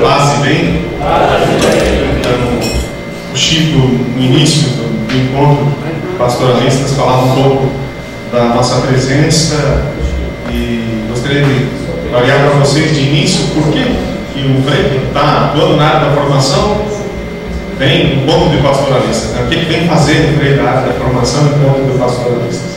Passe bem. Então, o Chico, no início do encontro pastoralistas, falava um pouco da nossa presença e gostaria de variar para vocês de início por que o Frei que está atuando na área da formação vem no ponto de pastoralistas, né? O que vem fazer o Frei da área da formação e ponto de pastoralistas.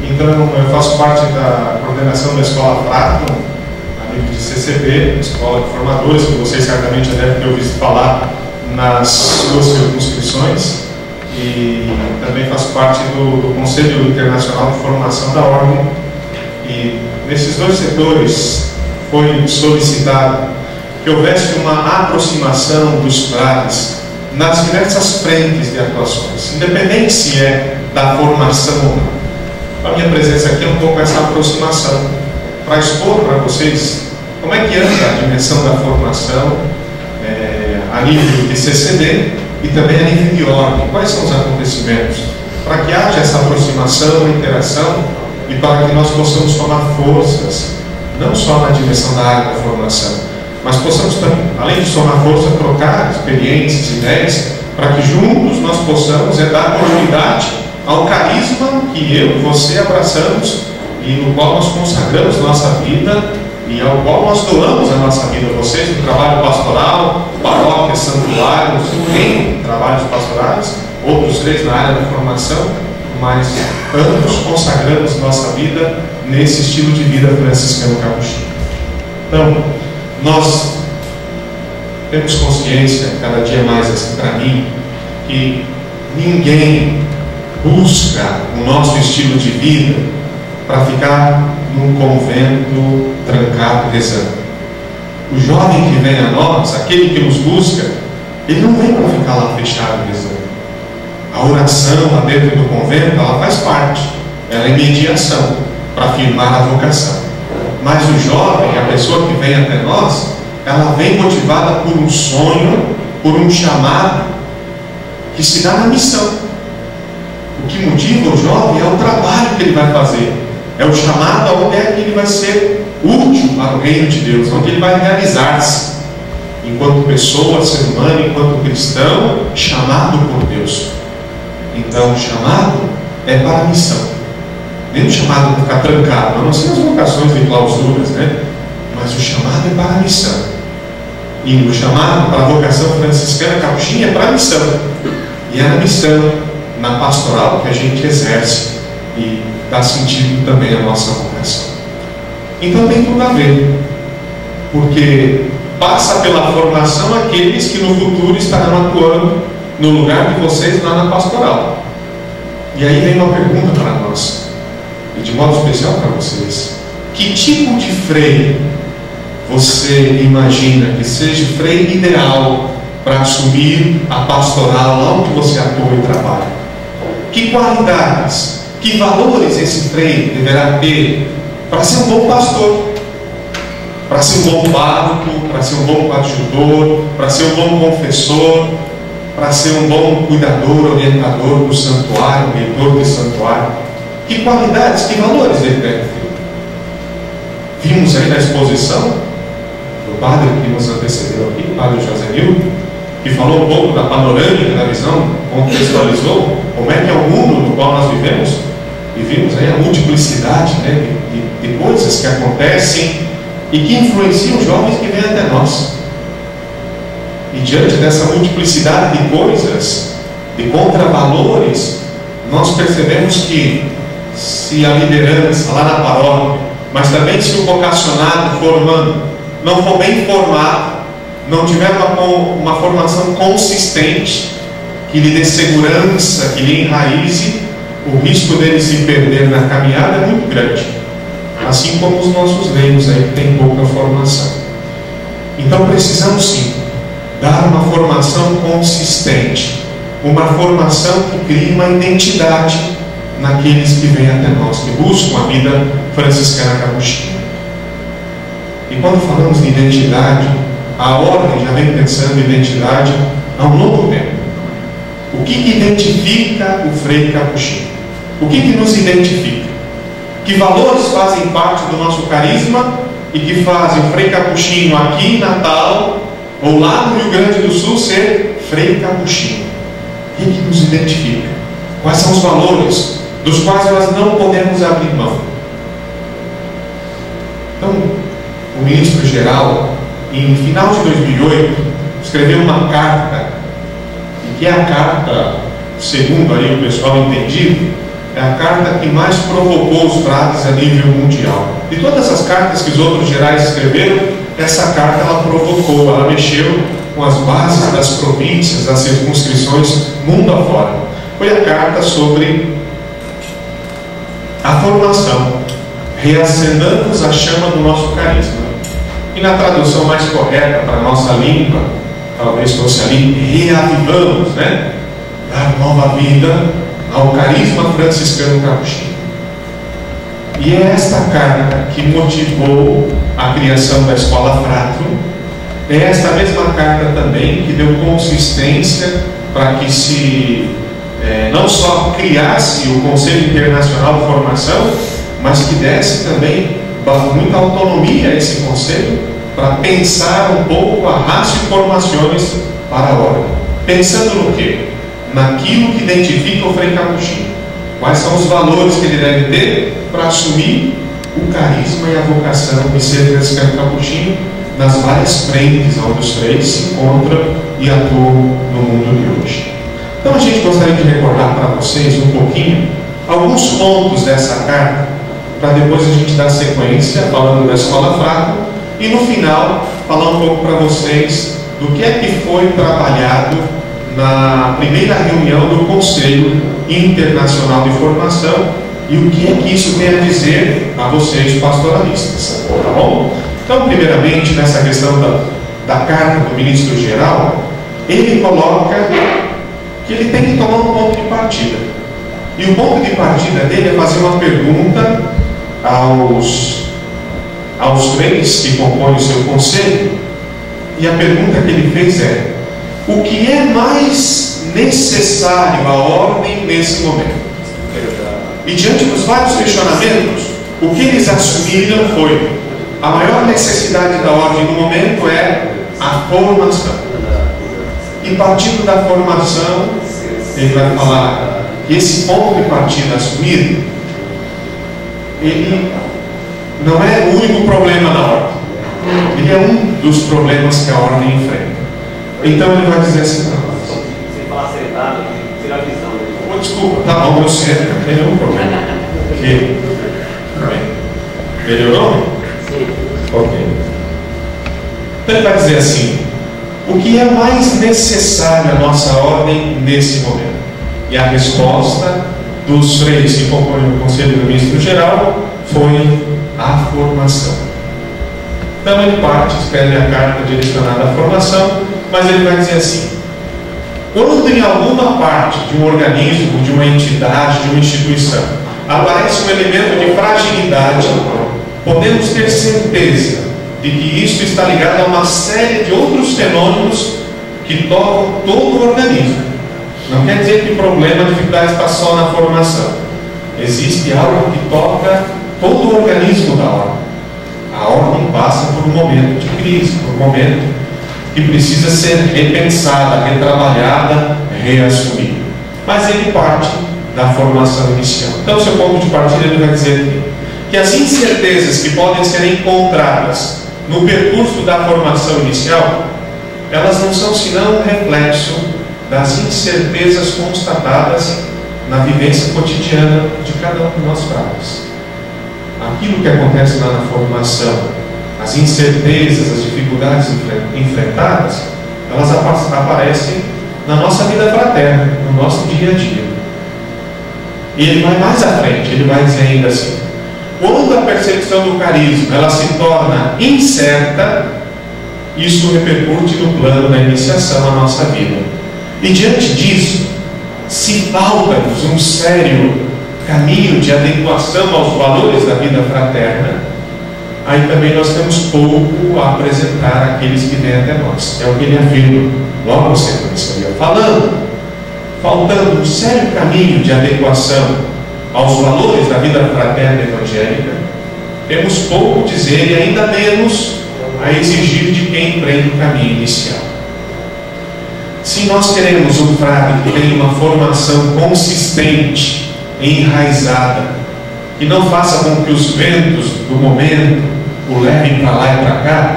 Então, eu faço parte da coordenação da Escola Frato, a nível de CCB, Escola de Formadores, que vocês certamente já devem ter ouvido falar nas suas circunscrições, e também faço parte do Conselho Internacional de Formação da Ordem. E nesses dois setores foi solicitado que houvesse uma aproximação dos frades nas diversas frentes de atuações, independente se é da formação ou não. A minha presença aqui é um pouco essa aproximação, para expor para vocês como é que anda a dimensão da formação a nível de CCD e também a nível de ordem. Quais são os acontecimentos? Para que haja essa aproximação, interação e para que nós possamos tomar forças, não só na dimensão da área da formação, mas possamos também, além de somar força, trocar experiências, ideias, para que juntos nós possamos dar continuidade ao carisma que eu e você abraçamos e no qual nós consagramos nossa vida e ao qual nós doamos a nossa vida. Vocês no trabalho pastoral, paróquia, santuários, em trabalhos pastorais, outros 3 na área da formação, mas ambos consagramos nossa vida nesse estilo de vida franciscano capuchinho. Então, nós temos consciência, cada dia mais assim para mim, que ninguém busca o nosso estilo de vida para ficar num convento trancado rezando. O jovem que vem a nós, aquele que nos busca, ele não vem para ficar lá fechado rezando. A oração lá dentro do convento, ela faz parte, ela é mediação para afirmar a vocação. Mas o jovem, a pessoa que vem até nós, ela vem motivada por um sonho, por um chamado que se dá na missão. O que motiva o jovem é o trabalho que ele vai fazer, é o chamado onde é que ele vai ser útil para o reino de Deus, onde ele vai realizar-se enquanto pessoa, ser humano, enquanto cristão, chamado por Deus. Então, o chamado é para a missão, nem o chamado para ficar trancado, a não ser as vocações de clausuras, né? Mas o chamado é para a missão. E o chamado para a vocação franciscana capuchinha é para a missão. E é na missão, na pastoral, que a gente exerce e dá sentido também à nossa vocação. Então tem tudo a ver, porque passa pela formação aqueles que no futuro estarão atuando no lugar de vocês lá na pastoral. E aí vem uma pergunta para nós, e de modo especial para vocês: que tipo de freio você imagina que seja o freio ideal para assumir a pastoral lá onde você atua e trabalha? Que qualidades, que valores esse freio deverá ter para ser um bom pastor, para ser um bom pároco, para ser um bom coadjutor, para ser um bom confessor, para ser um bom cuidador, orientador do santuário, reitor do santuário? Que qualidades, que valores ele deve ter? Vimos aí na exposição do padre que nos antecedeu aqui, o padre José Nilton, que falou um pouco da panorâmica, da visão, contextualizou como é que é o mundo no qual nós vivemos, e vimos aí a multiplicidade, né, de coisas que acontecem e que influenciam os jovens que vêm até nós. E diante dessa multiplicidade de coisas, de contravalores, nós percebemos que se a liderança lá na paróquia, mas também se o vocacionado formando não for bem formado, não tiver uma formação consistente, que lhe dê segurança, que lhe enraize, o risco dele se perder na caminhada é muito grande. Assim como os nossos leigos aí que têm pouca formação. Então precisamos sim dar uma formação consistente, uma formação que crie uma identidade naqueles que vêm até nós, que buscam a vida franciscana capuchinha. E quando falamos de identidade, a ordem já vem pensando em identidade há um longo tempo. O que identifica o frei capuchinho? O que nos identifica? Que valores fazem parte do nosso carisma e que fazem o frei capuchinho aqui em Natal ou lá no Rio Grande do Sul ser frei capuchinho? O que nos identifica? Quais são os valores dos quais nós não podemos abrir mão? Então, o ministro-geral, em final de 2008, escreveu uma carta, e que é a carta, segundo aí o pessoal entendido, é a carta que mais provocou os frades a nível mundial. De todas as cartas que os outros gerais escreveram, essa carta ela provocou, ela mexeu com as bases das províncias, das circunscrições, mundo afora. Foi a carta sobre a formação, reacendamos a chama do nosso carisma. E na tradução mais correta para a nossa língua, talvez fosse ali, reavivamos, né? Dar nova vida ao carisma franciscano capuchinho. E é esta carta que motivou a criação da Escola Frato. É esta mesma carta também que deu consistência para que se não só criasse o Conselho Internacional de Formação, mas que desse também muita autonomia a esse conselho para pensar um pouco a ratio formaciones para a ordem. Pensando no quê? Naquilo que identifica o Frei Capuchinho. Quais são os valores que ele deve ter para assumir o carisma e a vocação de ser franciscano capuchinho nas várias frentes onde os freis se encontram e atuam no mundo de hoje. Então a gente gostaria de recordar para vocês um pouquinho alguns pontos dessa carta, para depois a gente dar sequência falando da Escola Fraco e no final falar um pouco para vocês do que é que foi trabalhado na primeira reunião do Conselho Internacional de Formação e o que é que isso tem a dizer a vocês pastoralistas, tá bom? Então, primeiramente, nessa questão da carta do ministro-geral, ele coloca que ele tem que tomar um ponto de partida. E o ponto de partida dele é fazer uma pergunta aos freis que compõem o seu conselho. E a pergunta que ele fez é: o que é mais necessário à ordem nesse momento? E diante dos vários questionamentos, o que eles assumiram foi: a maior necessidade da ordem no momento é a formação. E partindo da formação, ele vai falar que esse ponto de partida assumido, ele não é o único problema da ordem. Ele é um dos problemas que a ordem enfrenta. Então ele vai dizer assim para nós. Sem falar acertado, tirar a visão. Oh, desculpa, tá bom, eu sei, não tem nenhum problema. Ok. Melhorou? Sim. Ok. Então ele vai dizer assim: o que é mais necessário à nossa ordem nesse momento? E a resposta dos freis que compõem o Conselho do Ministro-Geral foi a formação. Então ele parte, escreve a carta direcionada à formação, mas ele vai dizer assim: quando em alguma parte de um organismo, de uma entidade, de uma instituição, aparece um elemento de fragilidade, podemos ter certeza de que isso está ligado a uma série de outros fenômenos que tocam todo o organismo. Não quer dizer que o problema, a dificuldade está só na formação. Existe algo que toca todo o organismo da ordem. A ordem passa por um momento de crise, por um momento que precisa ser repensada, retrabalhada, reassumida. Mas ele parte da formação inicial. Então, seu ponto de partida, ele vai dizer aqui que as incertezas que podem ser encontradas no percurso da formação inicial, elas não são senão um reflexo das incertezas constatadas na vivência cotidiana de cada um de nós frades. Aquilo que acontece lá na formação, as incertezas, as dificuldades enfrentadas, elas aparecem na nossa vida fraterna, no nosso dia a dia. E ele vai mais à frente, ele vai dizer ainda assim: quando a percepção do carisma ela se torna incerta, isso repercute no plano da iniciação à nossa vida. E diante disso, se falta-nos um sério caminho de adequação aos valores da vida fraterna, aí também nós temos pouco a apresentar àqueles que vêm até nós. É o que ele afirma logo no sequência que eu ia falando. Faltando um sério caminho de adequação aos valores da vida fraterna evangélica, temos pouco a dizer e ainda menos a exigir de quem empreende o caminho inicial. Se nós queremos um frade que tenha uma formação consistente, enraizada, que não faça com que os ventos do momento o levem para lá e para cá,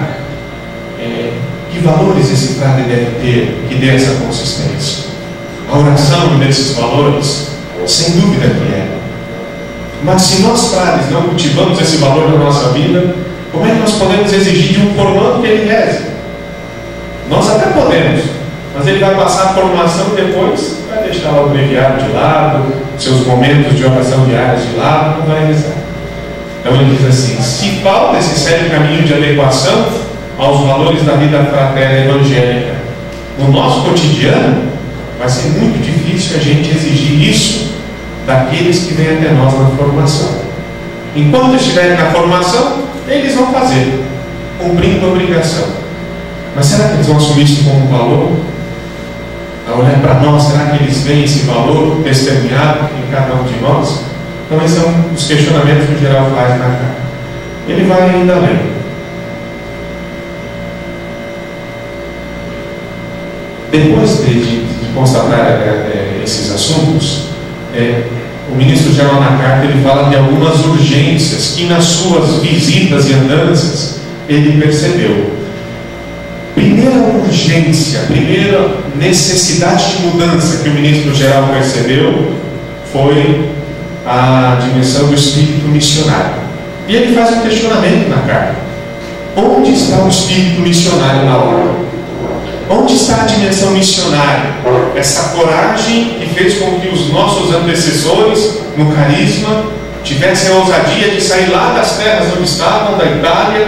que valores esse frade deve ter que dê essa consistência? A oração desses valores, sem dúvida que é. Mas se nós frades não cultivamos esse valor na nossa vida, como é que nós podemos exigir de um formando que ele reze? Nós até podemos, mas ele vai passar a formação e depois vai deixar o breviário de lado, seus momentos de oração diários de lado, não vai rezar. Então ele diz assim: se falta esse sério caminho de adequação aos valores da vida fraterna evangélica no nosso cotidiano, vai ser muito difícil a gente exigir isso daqueles que vêm até nós na formação. Enquanto estiverem na formação, eles vão fazer, cumprindo a obrigação. Mas será que eles vão assumir isso como um valor? A olhar para nós, será que eles veem esse valor testemunhado em cada um de nós? Então esses são os questionamentos que o geral faz na carta. Ele vai ainda além. Depois de constatar esses assuntos, o ministro-geral na carta ele fala de algumas urgências que nas suas visitas e andanças ele percebeu. Primeira urgência, primeira necessidade de mudança que o ministro-geral percebeu foi a dimensão do espírito missionário. E ele faz um questionamento na carta: onde está o espírito missionário na obra? Onde está a dimensão missionária? Essa coragem que fez com que os nossos antecessores no carisma tivessem a ousadia de sair lá das terras onde estavam, da Itália,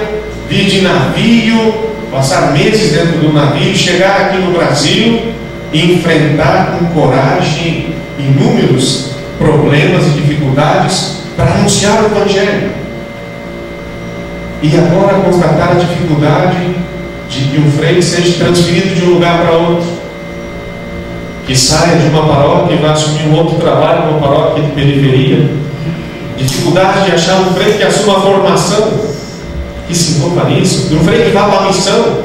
vir de navio, passar meses dentro do navio, chegar aqui no Brasil e enfrentar com coragem inúmeros problemas e dificuldades para anunciar o Evangelho. E agora constatar a dificuldade de que um freio seja transferido de um lugar para outro, que saia de uma paróquia e vá assumir um outro trabalho numa paróquia de periferia, dificuldade de achar um freio que assuma a formação, que se envolva nisso, um freio que vá para a missão,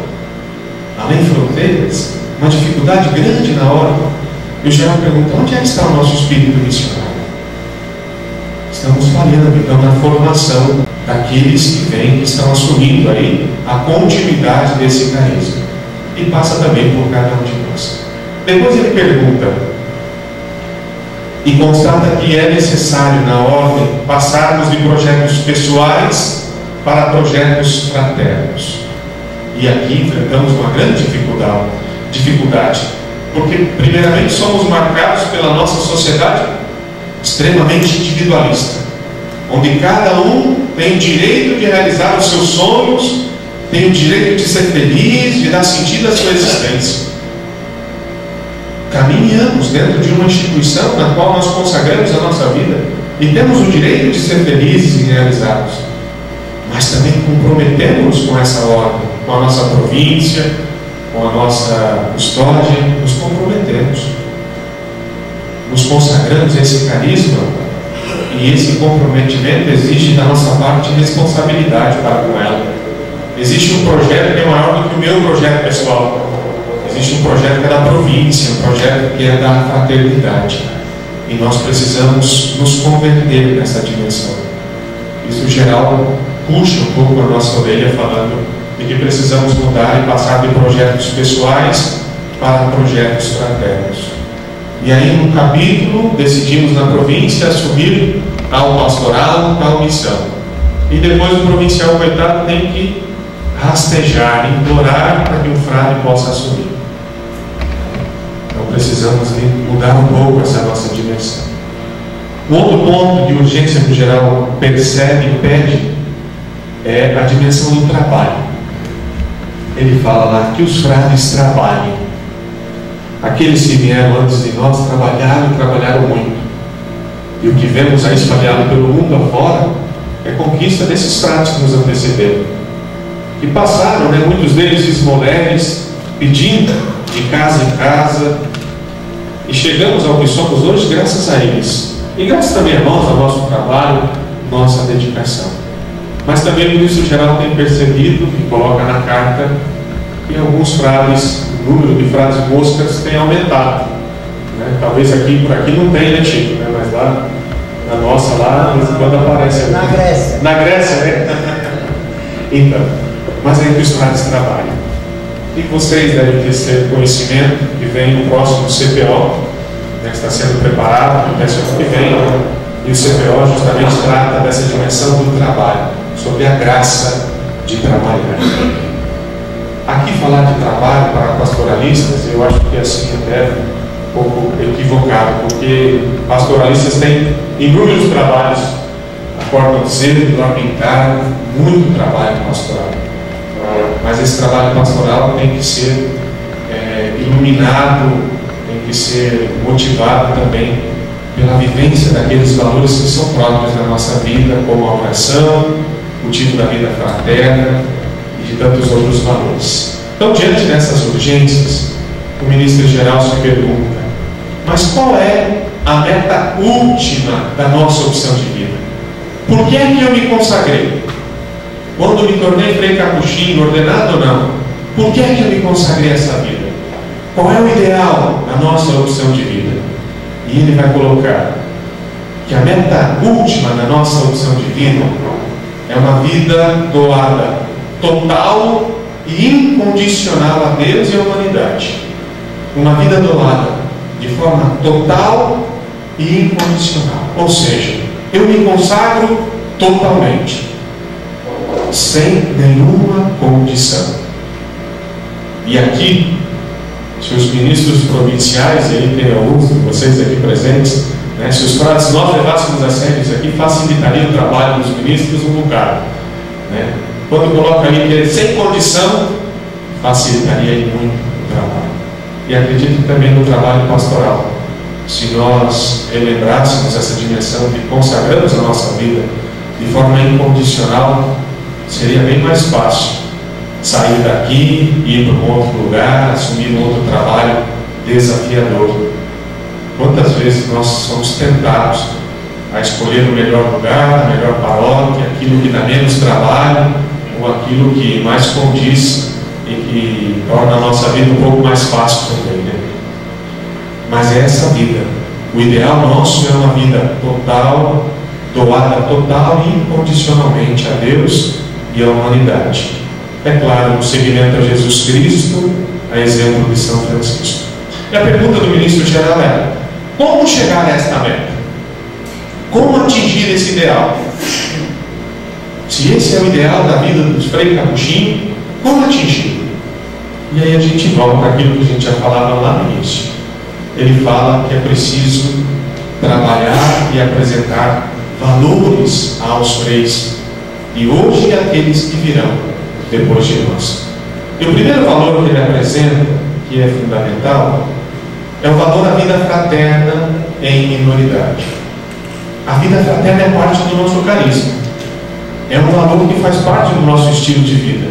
além de fronteiras, uma dificuldade grande na hora. E o geral pergunta: onde é que está o nosso espírito missionário? Estamos falhando então na formação daqueles que vêm, que estão assumindo aí a continuidade desse carisma. E passa também por cada um de nós. Depois ele pergunta e constata que é necessário, na ordem, passarmos de projetos pessoais para projetos fraternos. E aqui enfrentamos uma grande dificuldade, porque primeiramente somos marcados pela nossa sociedade extremamente individualista, onde cada um tem o direito de realizar os seus sonhos, tem o direito de ser feliz, de dar sentido à sua existência. Caminhamos dentro de uma instituição na qual nós consagramos a nossa vida e temos o direito de ser felizes e realizados, mas também comprometemos com essa ordem, com a nossa província, com a nossa custódia, nos comprometemos, nos consagramos a esse carisma, e esse comprometimento exige da nossa parte responsabilidade para com ela. Existe um projeto que é maior do que o meu projeto pessoal. Existe um projeto que é da província, um projeto que é da fraternidade, e nós precisamos nos converter nessa dimensão. Isso, em geral, puxa um pouco a nossa orelha, falando de que precisamos mudar e passar de projetos pessoais para projetos fraternos. E aí, no capítulo, decidimos na província assumir tal pastoral, tal missão. E depois o provincial, coitado, tem que rastejar, implorar para que um frade possa assumir. Então precisamos mudar um pouco essa nossa dimensão. Um outro ponto de urgência que o geral percebe e pede é a dimensão do trabalho. Ele fala lá que os frades trabalhem. Aqueles que vieram antes de nós trabalharam muito. E o que vemos aí espalhado pelo mundo afora é conquista desses frades que nos antecederam, que passaram, muitos deles esmoleres, pedindo de casa em casa, e chegamos ao que somos hoje graças a eles, e graças também a nós, ao nosso trabalho, nossa dedicação. Mas também o ministro-geral tem percebido, e coloca na carta, que alguns frades, o número de frades moscas tem aumentado, talvez aqui por aqui não tenha, Chico, mas lá na nossa, lá, quando aparece na Grécia. Na Grécia, Então, mas aí que os frades trabalham. E vocês devem ter conhecimento que vem no próximo CPO, que está sendo preparado, que vem, e o CPO justamente trata dessa dimensão do trabalho, sobre a graça de trabalhar. Aqui falar de trabalho para pastoralistas, eu acho que assim até um pouco equivocado, porque pastoralistas têm inúmeros trabalhos, acordam cedo, dormem tarde, muito trabalho pastoral. Mas esse trabalho pastoral tem que ser iluminado, tem que ser motivado também pela vivência daqueles valores que são próprios da nossa vida, como a oração, o motivo da vida fraterna e de tantos outros valores. Então, diante dessas urgências, o ministro-geral se pergunta: mas qual é a meta última da nossa opção de vida? Por que é que eu me consagrei? Quando me tornei frei capuchinho, ordenado ou não, por que é que eu me consagrei a essa vida? Qual é o ideal da nossa opção de vida? E ele vai colocar que a meta última da nossa opção de vida é uma vida doada, total e incondicional a Deus e à humanidade. Uma vida doada de forma total e incondicional. Ou seja, eu me consagro totalmente, sem nenhuma condição. E aqui, se os ministros provinciais, e aí tem alguns de vocês aqui presentes, né, se os frades nós levássemos a sério isso aqui, facilitaria o trabalho dos ministros um bocado, né? Quando coloca ali que é sem condição, facilitaria muito o trabalho. E acredito também no trabalho pastoral. Se nós relembrássemos essa dimensão de consagramos a nossa vida de forma incondicional, seria bem mais fácil sair daqui, ir para um outro lugar, assumir um outro trabalho desafiador. Quantas vezes nós somos tentados a escolher o melhor lugar, a melhor paróquia, aquilo que dá menos trabalho, ou aquilo que mais condiz e que torna a nossa vida um pouco mais fácil também, né? Mas é essa vida. O ideal nosso é uma vida total, doada total e incondicionalmente a Deus e à humanidade. É claro, no seguimento a Jesus Cristo, a exemplo de São Francisco. E a pergunta do ministro geral é: como chegar a esta meta? Como atingir esse ideal? Se esse é o ideal da vida dos Frei Capuchinho, como atingir? E aí a gente volta àquilo que a gente já falava lá no início. Ele fala que é preciso trabalhar e apresentar valores aos freis, e hoje e aqueles que virão depois de nós. E o primeiro valor que ele apresenta, que é fundamental, é o valor da vida fraterna em minoridade. A vida fraterna é parte do nosso carisma. É um valor que faz parte do nosso estilo de vida.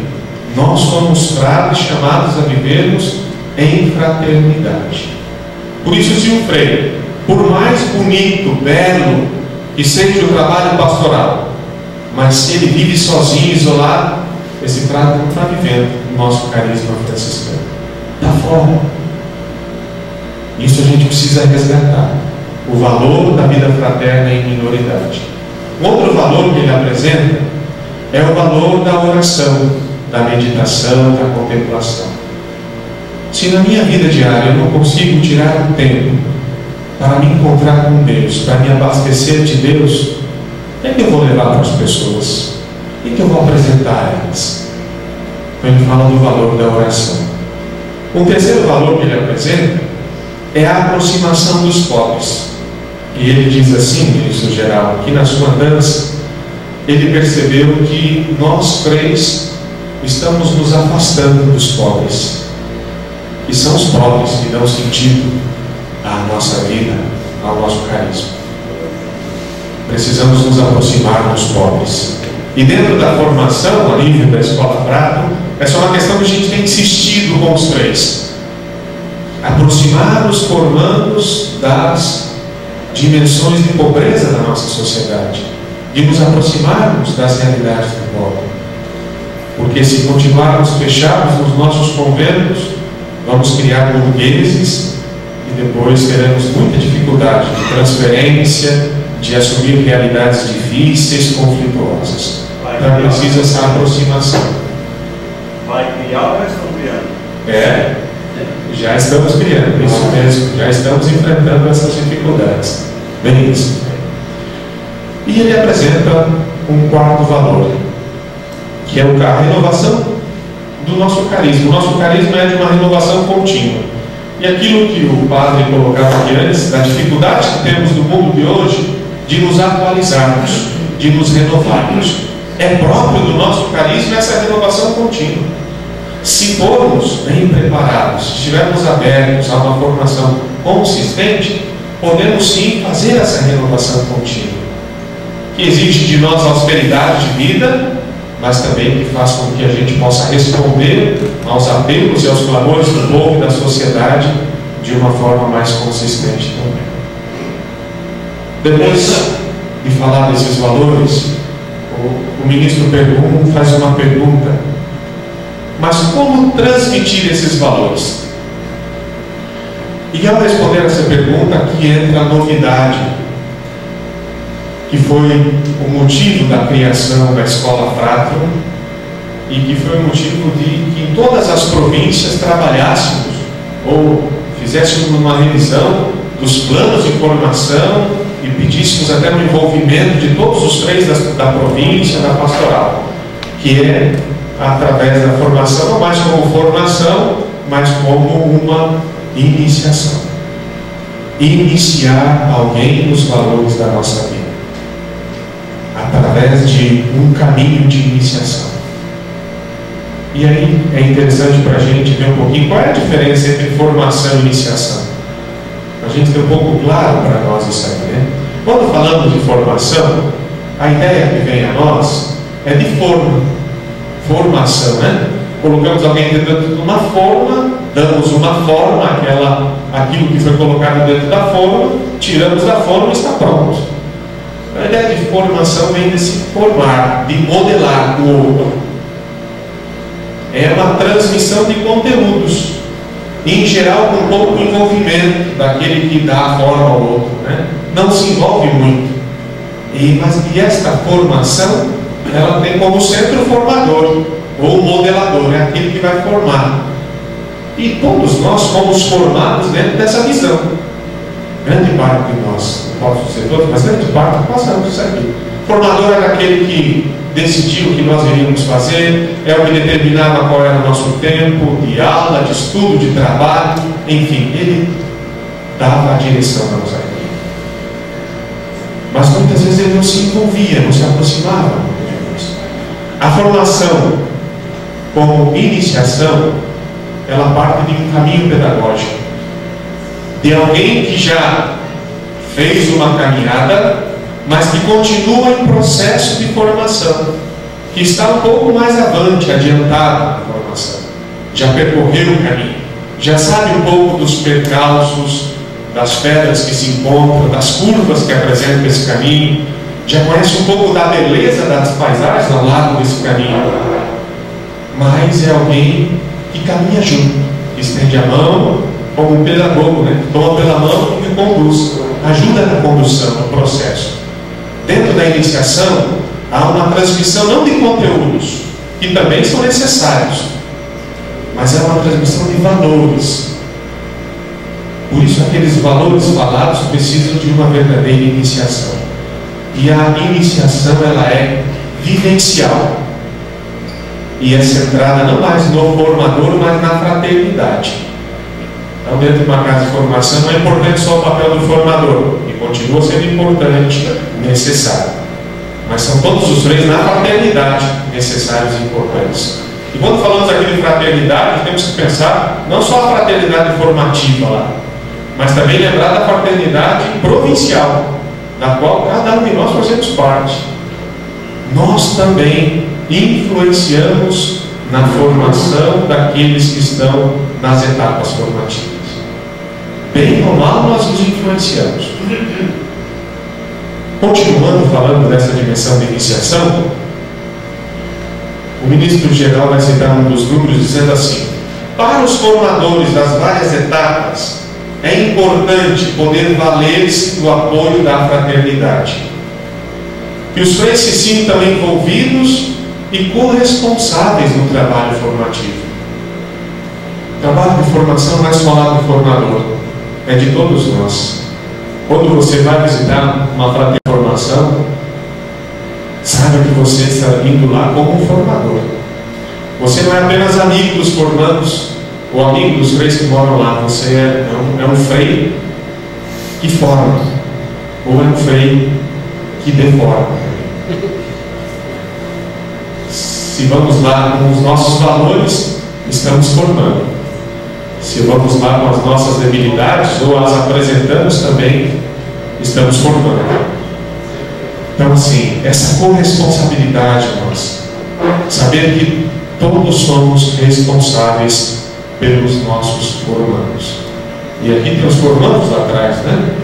Nós somos frades chamados a vivermos em fraternidade. Por isso, se um frei, por mais bonito, belo que seja o trabalho pastoral, mas se ele vive sozinho, isolado, esse frade não está vivendo o nosso carisma franciscano. Está fora. Isso a gente precisa resgatar. O valor da vida fraterna em minoridade. Outro valor que ele apresenta é o valor da oração, da meditação, da contemplação. Se na minha vida diária eu não consigo tirar um tempo para me encontrar com Deus, para me abastecer de Deus, o que é que eu vou levar para as pessoas? O que é que eu vou apresentar a elas? Então ele fala do valor da oração. O terceiro valor que ele apresenta é a aproximação dos pobres. E ele diz assim, ministro geral, que na sua dança ele percebeu que nós freis estamos nos afastando dos pobres, que são os pobres que dão sentido à nossa vida, ao nosso carisma. Precisamos nos aproximar dos pobres. E dentro da formação, a nível da Escola Prato, essa é uma questão que a gente tem insistido com os freis. Aproximar os formandos das dimensões de pobreza da nossa sociedade, de nos aproximarmos das realidades do pobre. Porque se continuarmos fechados nos nossos conventos, vamos criar burgueses e depois teremos muita dificuldade de transferência, de assumir realidades difíceis, conflituosas. Então precisa essa aproximação. Vai criar ou já estão criando? Já estamos criando, isso mesmo, já estamos enfrentando essas dificuldades. Bem isso. E ele apresenta um quarto valor, que é a renovação do nosso carisma. O nosso carisma é de uma renovação contínua. E aquilo que o padre colocava aqui antes, da dificuldade que temos no mundo de hoje, de nos atualizarmos, de nos renovarmos. É próprio do nosso carisma essa renovação contínua. Se formos bem preparados, se estivermos abertos a uma formação consistente, podemos sim fazer essa renovação contínua, que exige de nós austeridade de vida, mas também que faz com que a gente possa responder aos apelos e aos clamores do povo e da sociedade de uma forma mais consistente também. Depois de falar desses valores, o ministro faz uma pergunta: mas como transmitir esses valores? E ao responder essa pergunta, aqui entra a novidade, que foi o motivo da criação da Escola Fratrum e que foi o motivo de que em todas as províncias trabalhássemos ou fizéssemos uma revisão dos planos de formação e pedíssemos até o envolvimento de todos os três da província, da pastoral, que é através da formação, não mais como formação, mas como uma iniciação. Iniciar alguém nos valores da nossa vida, através de um caminho de iniciação. E aí é interessante para a gente ver um pouquinho qual é a diferença entre formação e iniciação. A gente tem um pouco claro para nós isso aí, né? Quando falamos de formação, a ideia que vem a nós é de formação, né? Colocamos alguém dentro de uma forma, damos uma forma, aquilo que foi colocado dentro da forma, tiramos da forma e está pronto. A ideia de formação vem de se formar, de modelar o outro. É uma transmissão de conteúdos, em geral com pouco envolvimento daquele que dá a forma ao outro, né? Não se envolve muito. E esta formação, ela tem como centro o formador, ou o modelador, é aquele que vai formar. E todos nós fomos formados dentro dessa visão. Grande parte de nós, não posso dizer todos, mas grande parte passamos isso aqui. Formador era aquele que decidiu o que nós iríamos fazer, é o que determinava qual era o nosso tempo de aula, de estudo, de trabalho, enfim, ele dava a direção da nossa vida. Mas muitas vezes ele não se envolvia, não se aproximava de Deus. A formação como iniciação, ela parte de um caminho pedagógico, de alguém que já fez uma caminhada, mas que continua em processo de formação, que está um pouco mais avante, adiantado na formação, já percorreu o caminho, já sabe um pouco dos percalços, das pedras que se encontram, das curvas que apresentam esse caminho, já conhece um pouco da beleza das paisagens ao lado desse caminho, mas é alguém que caminha junto, que estende a mão, como um pedagogo, né? Toma pela mão e conduz, ajuda na condução, no processo. Dentro da iniciação, há uma transmissão não de conteúdos, que também são necessários, mas é uma transmissão de valores. Por isso, aqueles valores falados precisam de uma verdadeira iniciação. E a iniciação, ela é vivencial. E é centrada não mais no formador, mas na fraternidade. Então, dentro de uma casa de formação, não é importante só o papel do formador, que continua sendo importante, necessário. Mas são todos os três na fraternidade necessários e importantes. E quando falamos aqui de fraternidade, temos que pensar não só a fraternidade formativa lá, mas também lembrar da fraternidade provincial, da qual cada um de nós fazemos parte. Nós também influenciamos na formação daqueles que estão nas etapas formativas. Bem ou mal, nós os influenciamos. Continuando falando dessa dimensão de iniciação, o ministro-geral vai citar um dos números dizendo assim: para os formadores das várias etapas, é importante poder valer-se do apoio da fraternidade. Que os três se sintam envolvidos e corresponsáveis no trabalho formativo. O trabalho de formação não é só lá do formador, é de todos nós. Quando você vai visitar uma fraternidade de formação, saiba que você está indo lá como um formador. Você não é apenas amigo dos formandos, ou amigo dos freis que moram lá. Você é um frei que forma, ou é um frei que deforma. Se vamos lá com os nossos valores, estamos formando. Se vamos lá com as nossas debilidades, ou as apresentamos também, estamos formando. Então, assim, essa corresponsabilidade nossa, saber que todos somos responsáveis pelos nossos formandos. E aqui tem os formandos lá atrás, né?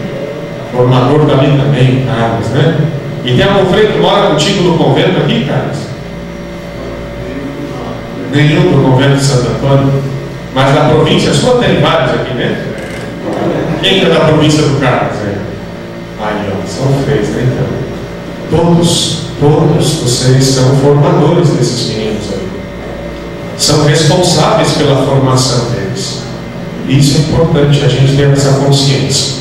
Formador dali também, Carlos, né? E tem algum freio que mora contigo no convento aqui, Carlos? Nenhum do convento de Santo Antônio. Mas na província só tem vários aqui, né? Quem é da província do Carlos? Aí, ó, são 3, né? Então, todos vocês são formadores desses meninos aí. São responsáveis pela formação deles. Isso é importante, a gente ter essa consciência.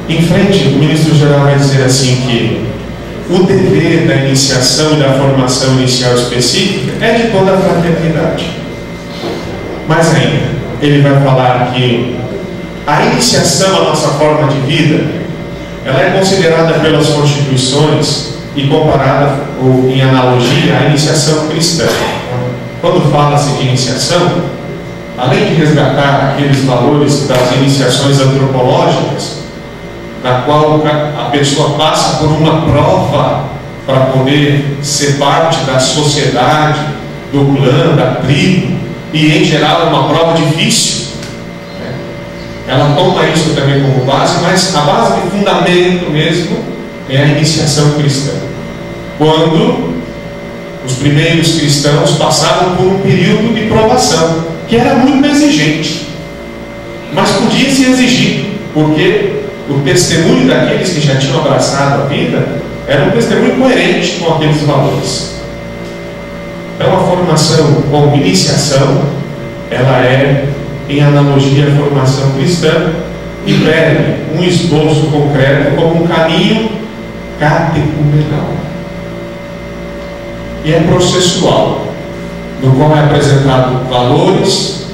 Em frente, o ministro-geral vai dizer assim que o dever da iniciação e da formação inicial específica é de toda a fraternidade. Mas ainda, ele vai falar que a iniciação, a nossa forma de vida, ela é considerada pelas constituições e comparada ou em analogia à iniciação cristã. Quando fala-se de iniciação, além de resgatar aqueles valores das iniciações antropológicas, na qual a pessoa passa por uma prova para poder ser parte da sociedade, do clã, da tribo, e em geral é uma prova difícil. Ela toma isso também como base, mas a base de fundamento mesmo é a iniciação cristã. Quando os primeiros cristãos passaram por um período de provação, que era muito exigente, mas podia se exigir, porque o testemunho daqueles que já tinham abraçado a vida era um testemunho coerente com aqueles valores. Então a formação como iniciação, ela é em analogia à formação cristã e pede um esboço concreto como um caminho catecumenal. E é processual, no qual é apresentado valores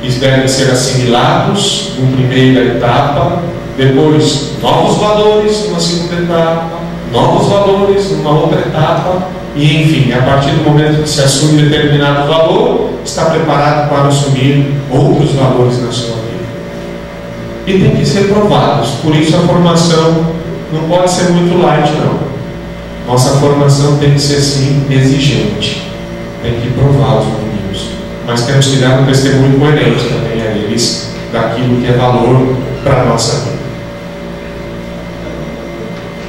que devem ser assimilados numa primeira etapa, depois novos valores numa segunda etapa, novos valores numa outra etapa, e enfim, a partir do momento que se assume determinado valor, está preparado para assumir outros valores na sua vida. E tem que ser provados, por isso a formação não pode ser muito light, não. Nossa formação tem que ser sim exigente, tem que provar os meninos, mas temos que dar um testemunho coerente também a eles daquilo que é valor para a nossa vida.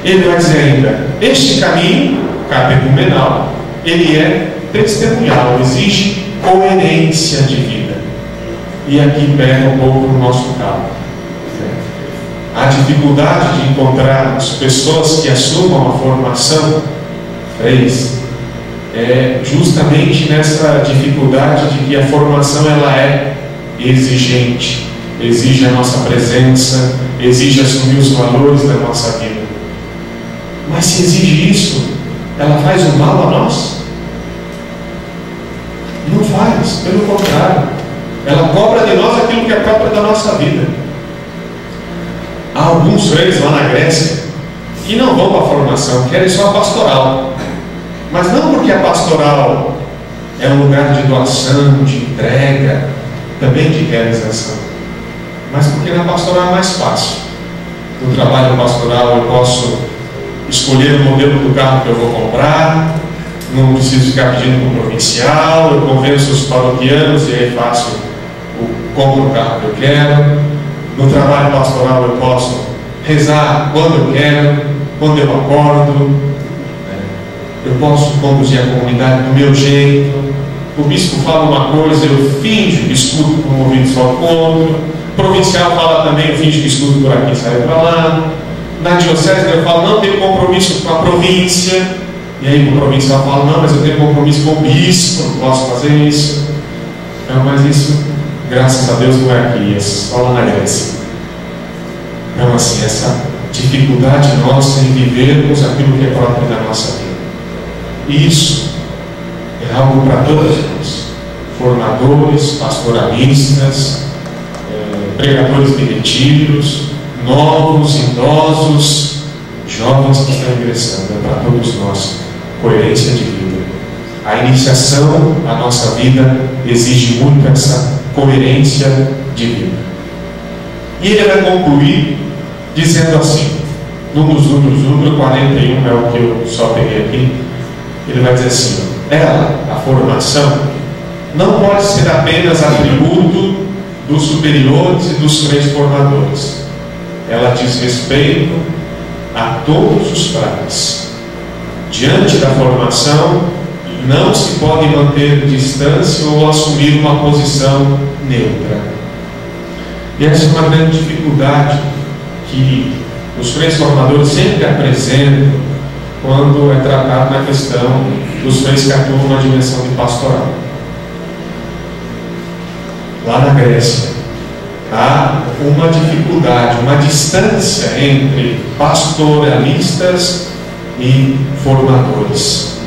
Ele vai dizer ainda, este caminho catecumenal, ele é testemunhal, exige coerência de vida. E aqui pega um pouco o nosso calo. A dificuldade de encontrarmos pessoas que assumam a formação 3 é justamente nessa dificuldade de que a formação ela é exigente, exige a nossa presença, exige assumir os valores da nossa vida. Mas se exige isso, ela faz um mal a nós? Não faz, pelo contrário, ela cobra de nós aquilo que é próprio da nossa vida. Há alguns reis lá na Grécia que não vão para a formação, querem só a pastoral, mas não porque a pastoral é um lugar de doação, de entrega, também de realização, mas porque na pastoral é mais fácil. No trabalho pastoral eu posso escolher o modelo do carro que eu vou comprar, não preciso ficar pedindo para o provincial, eu convenço os paroquianos e aí compro o carro que eu quero. No trabalho pastoral eu posso rezar quando eu quero, quando eu acordo, eu posso conduzir a comunidade do meu jeito. O bispo fala uma coisa, eu finjo que escuto com um ouvido só com o outro. O provincial fala também, eu finjo que escuto por aqui e saio para lá. Na diocese eu falo, não tenho compromisso com a província. E aí o provincial fala, não, mas eu tenho compromisso com o bispo, não posso fazer isso. Então, mas isso, graças a Deus, não é aqui, é só lá na Grécia. Então, assim, essa dificuldade nossa em vivermos aquilo que é próprio da nossa vida. E isso é algo para todos nós, formadores, pastoralistas, pregadores de retiros, novos, idosos, jovens que estão ingressando, é para todos nós, coerência de vida. A iniciação à nossa vida exige muito essa coerência de vida. E ele vai concluir dizendo assim, num dos número 41 é o que eu só peguei aqui, ele vai dizer assim, a formação, não pode ser apenas atributo dos superiores e dos 3 formadores. Ela diz respeito a todos os frades. Diante da formação, não se pode manter distância ou assumir uma posição neutra. E essa é uma grande dificuldade que os freis formadores sempre apresentam quando é tratado na questão dos freis que atuam na dimensão de pastoral. Lá na Grécia, há uma dificuldade, uma distância entre pastoralistas e formadores.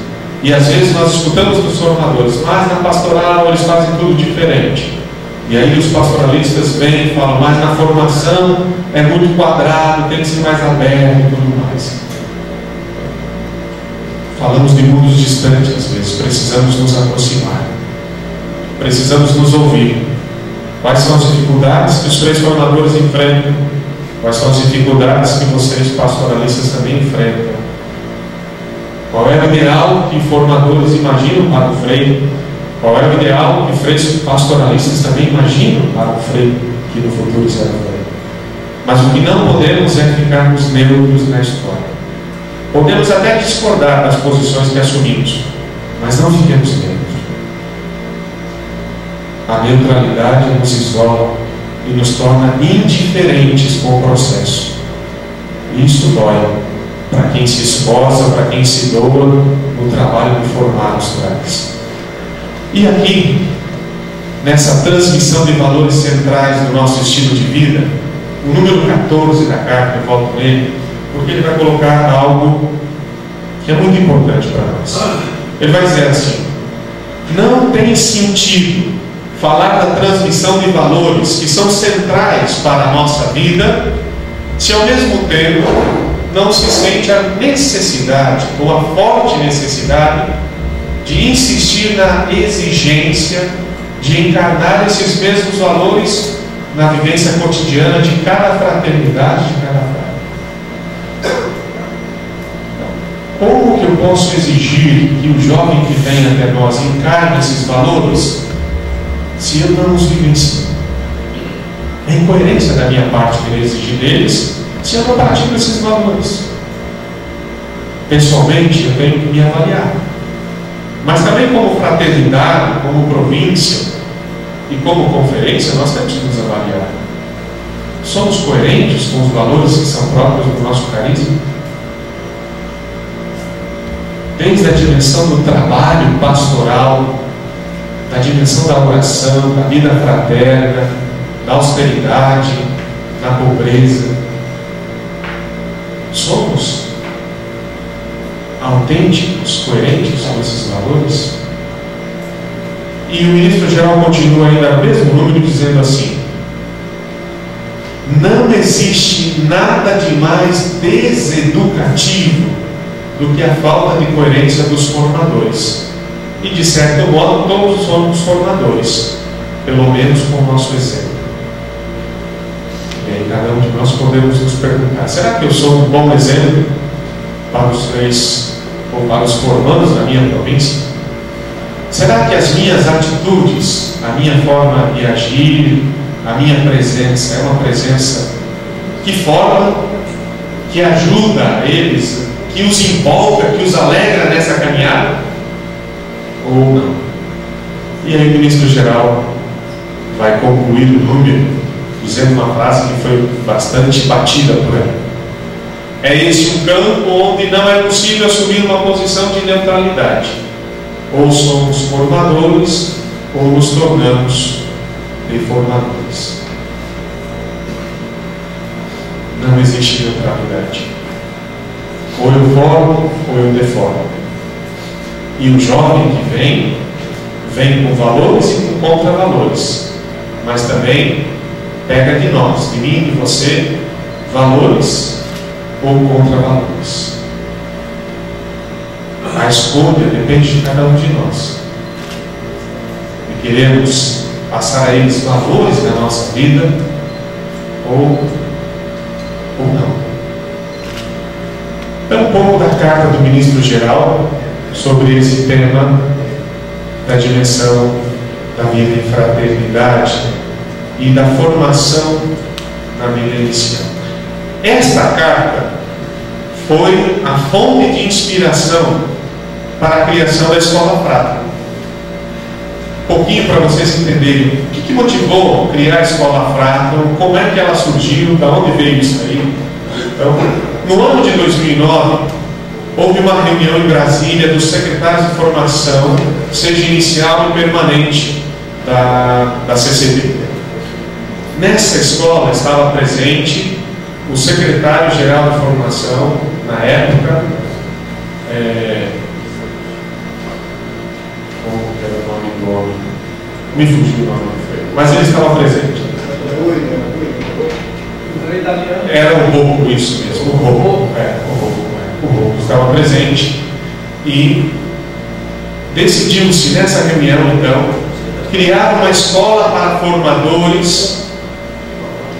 E às vezes nós escutamos dos formadores, mas na pastoral eles fazem tudo diferente. E aí os pastoralistas vêm e falam, mas na formação é muito quadrado, tem que ser mais aberto e tudo mais. Falamos de mundos distantes às vezes, precisamos nos aproximar, precisamos nos ouvir. Quais são as dificuldades que os freis formadores enfrentam? Quais são as dificuldades que vocês pastoralistas também enfrentam? Qual é o ideal que formadores imaginam para o freio? Qual é o ideal que freis pastoralistas também imaginam para o freio que no futuro será freio? Mas o que não podemos é ficarmos neutros na história. Podemos até discordar das posições que assumimos, mas não fiquemos neutros. A neutralidade nos isola e nos torna indiferentes com o processo. E isso dói para quem se esforça, para quem se doa no trabalho de formar os frades. E aqui, nessa transmissão de valores centrais do nosso estilo de vida, o número 14 da carta, eu volto nele, porque ele vai colocar algo que é muito importante para nós. Ele vai dizer assim: não tem sentido falar da transmissão de valores que são centrais para a nossa vida, se ao mesmo tempo não se sente a necessidade, ou a forte necessidade, de insistir na exigência de encarnar esses mesmos valores na vivência cotidiana de cada fraternidade, de cada frade. Como que eu posso exigir que o jovem que vem até nós encarne esses valores se eu não os vivencio? É incoerência da minha parte querer exigir deles se eu não pratico esses valores. Pessoalmente, eu tenho que me avaliar. Mas também como fraternidade, como província e como conferência, nós temos que nos avaliar. Somos coerentes com os valores que são próprios do nosso carisma? Desde a dimensão do trabalho pastoral, da dimensão da oração, da vida fraterna, da austeridade, da pobreza. Somos autênticos, coerentes com esses valores? E o ministro-geral continua ainda no mesmo número dizendo assim: não existe nada de mais deseducativo do que a falta de coerência dos formadores. E de certo modo todos somos formadores, pelo menos com o nosso exemplo. E aí cada um de nós podemos nos perguntar: será que eu sou um bom exemplo para os freis ou para os formandos da minha província? Será que as minhas atitudes, a minha forma de agir, a minha presença é uma presença que forma, que ajuda eles, que os empolga, que os alegra nessa caminhada? Ou não? E aí o ministro-geral vai concluir o número dizendo uma frase que foi bastante batida por ele: é esse um campo onde não é possível assumir uma posição de neutralidade. Ou somos formadores, ou nos tornamos reformadores. Não existe neutralidade. Ou eu formo, ou eu deformo. E o jovem que vem com valores e com contravalores, mas também pega de nós, de mim e de você, valores ou contravalores. A escolha depende de cada um de nós. E queremos passar a eles valores na nossa vida ou não. Então, um pouco da carta do ministro-geral sobre esse tema da dimensão da vida em fraternidade e da formação na vida inicial. Esta carta foi a fonte de inspiração para a criação da Escola Frade. pouquinho para vocês entenderem o que motivou criar a Escola Fraterno, como é que ela surgiu, de onde veio isso aí. Então, no ano de 2009, houve uma reunião em Brasília dos secretários de formação, seja inicial e permanente, da CCB. Nessa escola estava presente o secretário-geral de formação, na época, como era o nome do homem? Me fugiu o nome do feio, mas ele estava presente. Era o Rouco, isso mesmo, o Rouco. O Rouco estava presente e decidiu-se nessa reunião, então, criar uma escola para formadores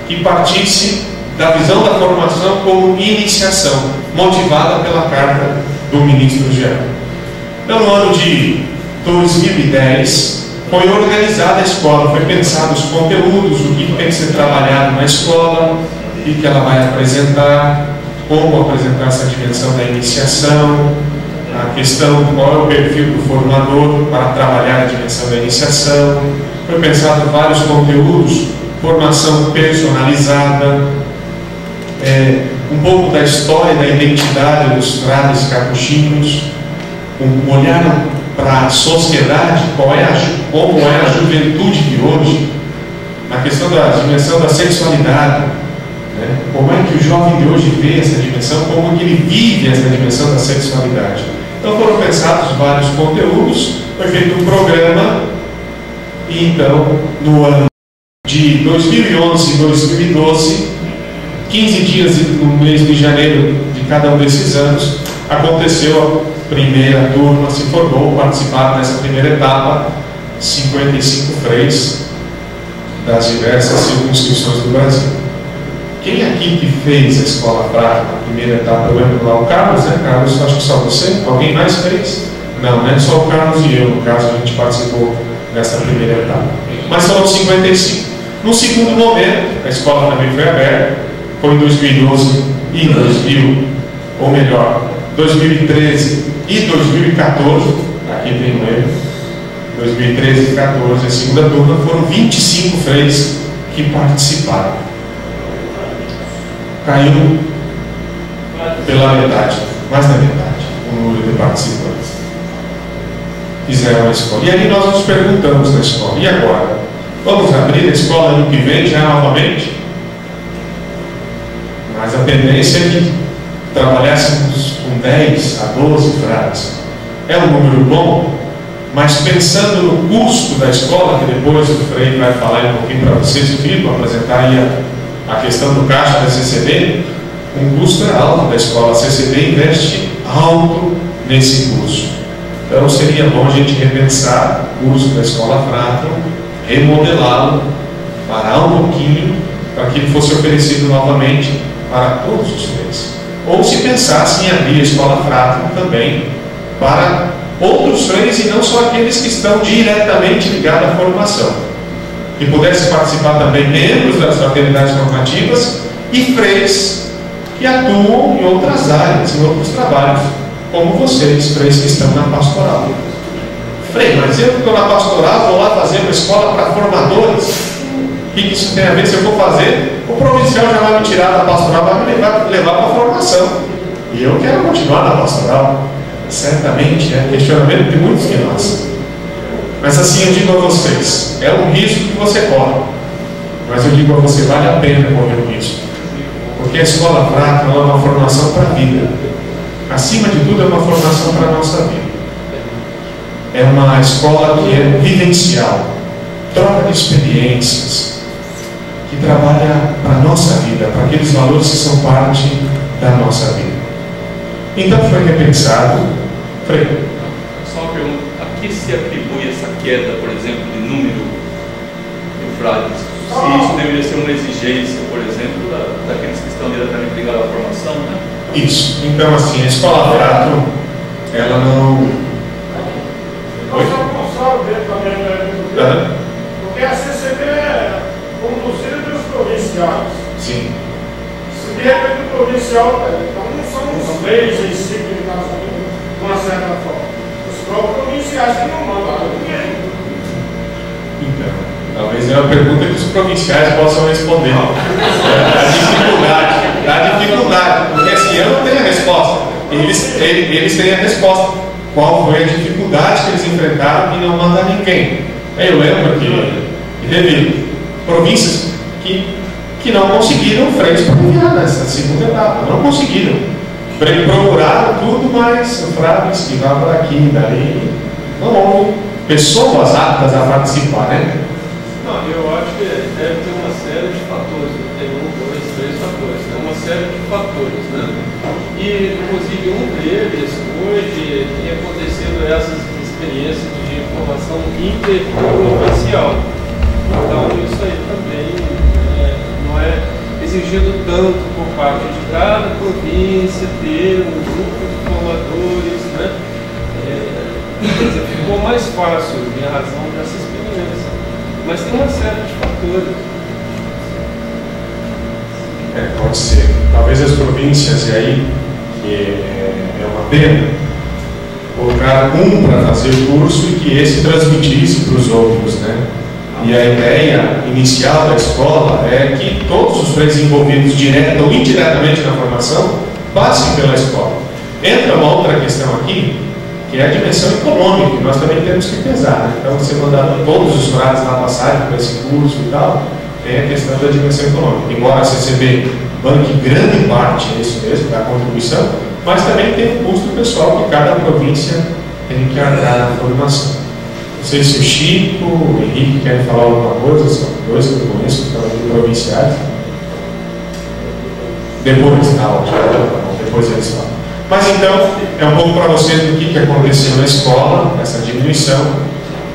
que partisse da visão da formação como iniciação, motivada pela carta do ministro-geral. Então, no ano de 2010, foi organizada a escola, foi pensado os conteúdos, o que tem que ser trabalhado na escola, o que ela vai apresentar, como apresentar essa dimensão da iniciação, a questão qual é o perfil do formador para trabalhar a dimensão da iniciação. Foi pensado vários conteúdos, formação personalizada, um pouco da história, da identidade dos frades capuchinhos, um olhar para a sociedade, como é a juventude de hoje, na questão da dimensão da sexualidade, né? Como é que o jovem de hoje vê essa dimensão, como que ele vive essa dimensão da sexualidade. Então foram pensados vários conteúdos, foi feito um programa, e então no ano de 2011 e 2012, 15 dias no mês de janeiro de cada um desses anos, aconteceu a primeira turma, se formou, participaram dessa primeira etapa, 55 freis das diversas circunscrições do Brasil. Quem aqui que fez a Escola Fraterno na primeira etapa? Eu lembro lá o Carlos, né? Carlos, acho que só você. Alguém mais fez? Não, né? Só o Carlos e eu, no caso, a gente participou dessa primeira etapa. Mas foram 55. No segundo momento, a escola também foi aberta, foi em 2012 e 2013 e 2014, aqui tem um erro, 2013 e 2014, a segunda turma, foram 25 freis que participaram. Caiu pela metade, mais da metade, o número de participantes. Fizeram a escola. E aí nós nos perguntamos na escola, e agora? Vamos abrir a escola ano que vem já novamente? Mas a tendência é que trabalhássemos com 10 a 12 frades. É um número bom, mas pensando no custo da escola, que depois o Frei vai falar um pouquinho para vocês, o Filipe, apresentar aí a questão do caixa da CCB, um custo é alto da escola. A CCB investe alto nesse curso. Então seria bom a gente repensar o curso da Escola Fraterno, remodelá-lo, parar um pouquinho, para que ele fosse oferecido novamente para todos os freis. Ou se pensasse em abrir a Escola Fraterno também para outros freis e não só aqueles que estão diretamente ligados à formação. Que pudesse participar também membros das fraternidades formativas e freis que atuam em outras áreas, em outros trabalhos, como vocês, freis que estão na pastoral. Frei, mas eu que estou na pastoral, vou lá fazer uma escola para formadores. O que isso tem a ver? Se eu for fazer, o provincial já vai me tirar da pastoral, vai me levar para a formação. E eu quero continuar na pastoral. Certamente é questionamento de muitos de nós. Mas assim eu digo a vocês, é um risco que você corre. Mas eu digo a você, vale a pena correr o risco. Porque a Escola Fraterno é uma formação para a vida. Acima de tudo, é uma formação para a nossa vida. É uma escola que é vivencial, troca de experiências, que trabalha para a nossa vida, para aqueles valores que são parte da nossa vida. Então foi repensado. Frei. Só uma pergunta, a que se atribui essa queda, por exemplo, de número de frades? Se isso deveria ser uma exigência, por exemplo, daqueles que estão diretamente ligados à formação, né? Isso. Então, assim, a Escola Fraterno, ela não... Nós somos só ver também, porque a CCB é conduzida pelos provinciais. Sim. Se de repente o provincial, então não são os leis em si que ele está fazendo de uma certa forma. Os próprios provinciais que não mandam ninguém. Talvez é uma pergunta que os provinciais possam responder. Da dificuldade, porque assim, eu não tenho a resposta. Eles têm a resposta. Qual foi a dificuldade que eles enfrentaram e não mandar ninguém? Eu lembro que teve províncias que não conseguiram freios para enviar nessa segunda etapa. Não conseguiram. Procuraram tudo, mas o frade esquivava por aqui, dali. Não houve pessoas aptas a participar, né? Não, eu acho que deve ter uma série de fatores. Tem 1, 2, 3 fatores. Tem uma série de fatores, né? E, inclusive, um deles hoje tem acontecido essas experiências de formação interprovincial. Então, isso aí também não é exigido tanto por parte de cada província ter um grupo de formadores, né? Ficou mais fácil em razão dessa experiência. Mas tem uma série de fatores. Pode ser. Talvez as províncias, e aí, que é uma pena, colocar um para fazer o curso e que esse transmitisse para os outros, né? E a ideia inicial da escola é que todos os freios envolvidos direta ou indiretamente na formação passem pela escola. Entra uma outra questão aqui, que é a dimensão econômica, que nós também temos que pesar, né? Então, você mandar todos os frades lá passarem por esse curso e tal, tem a questão da dimensão econômica. Embora a CCB banque grande parte, é isso mesmo, da contribuição, mas também tem o custo pessoal que cada província tem que arcar na formação. Não sei se o Chico, o Henrique querem falar alguma coisa, são dois que eu conheço, que estão ali provinciais. Depois, depois eles falam. Mas então, é um pouco para vocês do que aconteceu na escola, essa diminuição.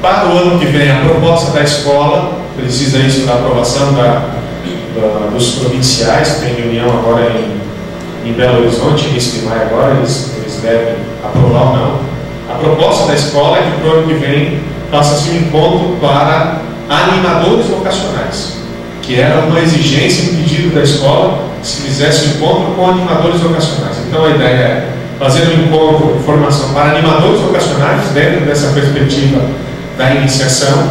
Para o ano que vem, a proposta da escola, precisa isso da aprovação dos provinciais, tem reunião agora em Belo Horizonte, início de maio agora, eles devem aprovar ou não. A proposta da escola é que para o ano que vem faça-se um encontro para animadores vocacionais, que era uma exigência, um pedido da escola, que se fizesse um encontro com animadores vocacionais. Então a ideia é fazer um encontro de formação para animadores vocacionais, dentro dessa perspectiva da iniciação,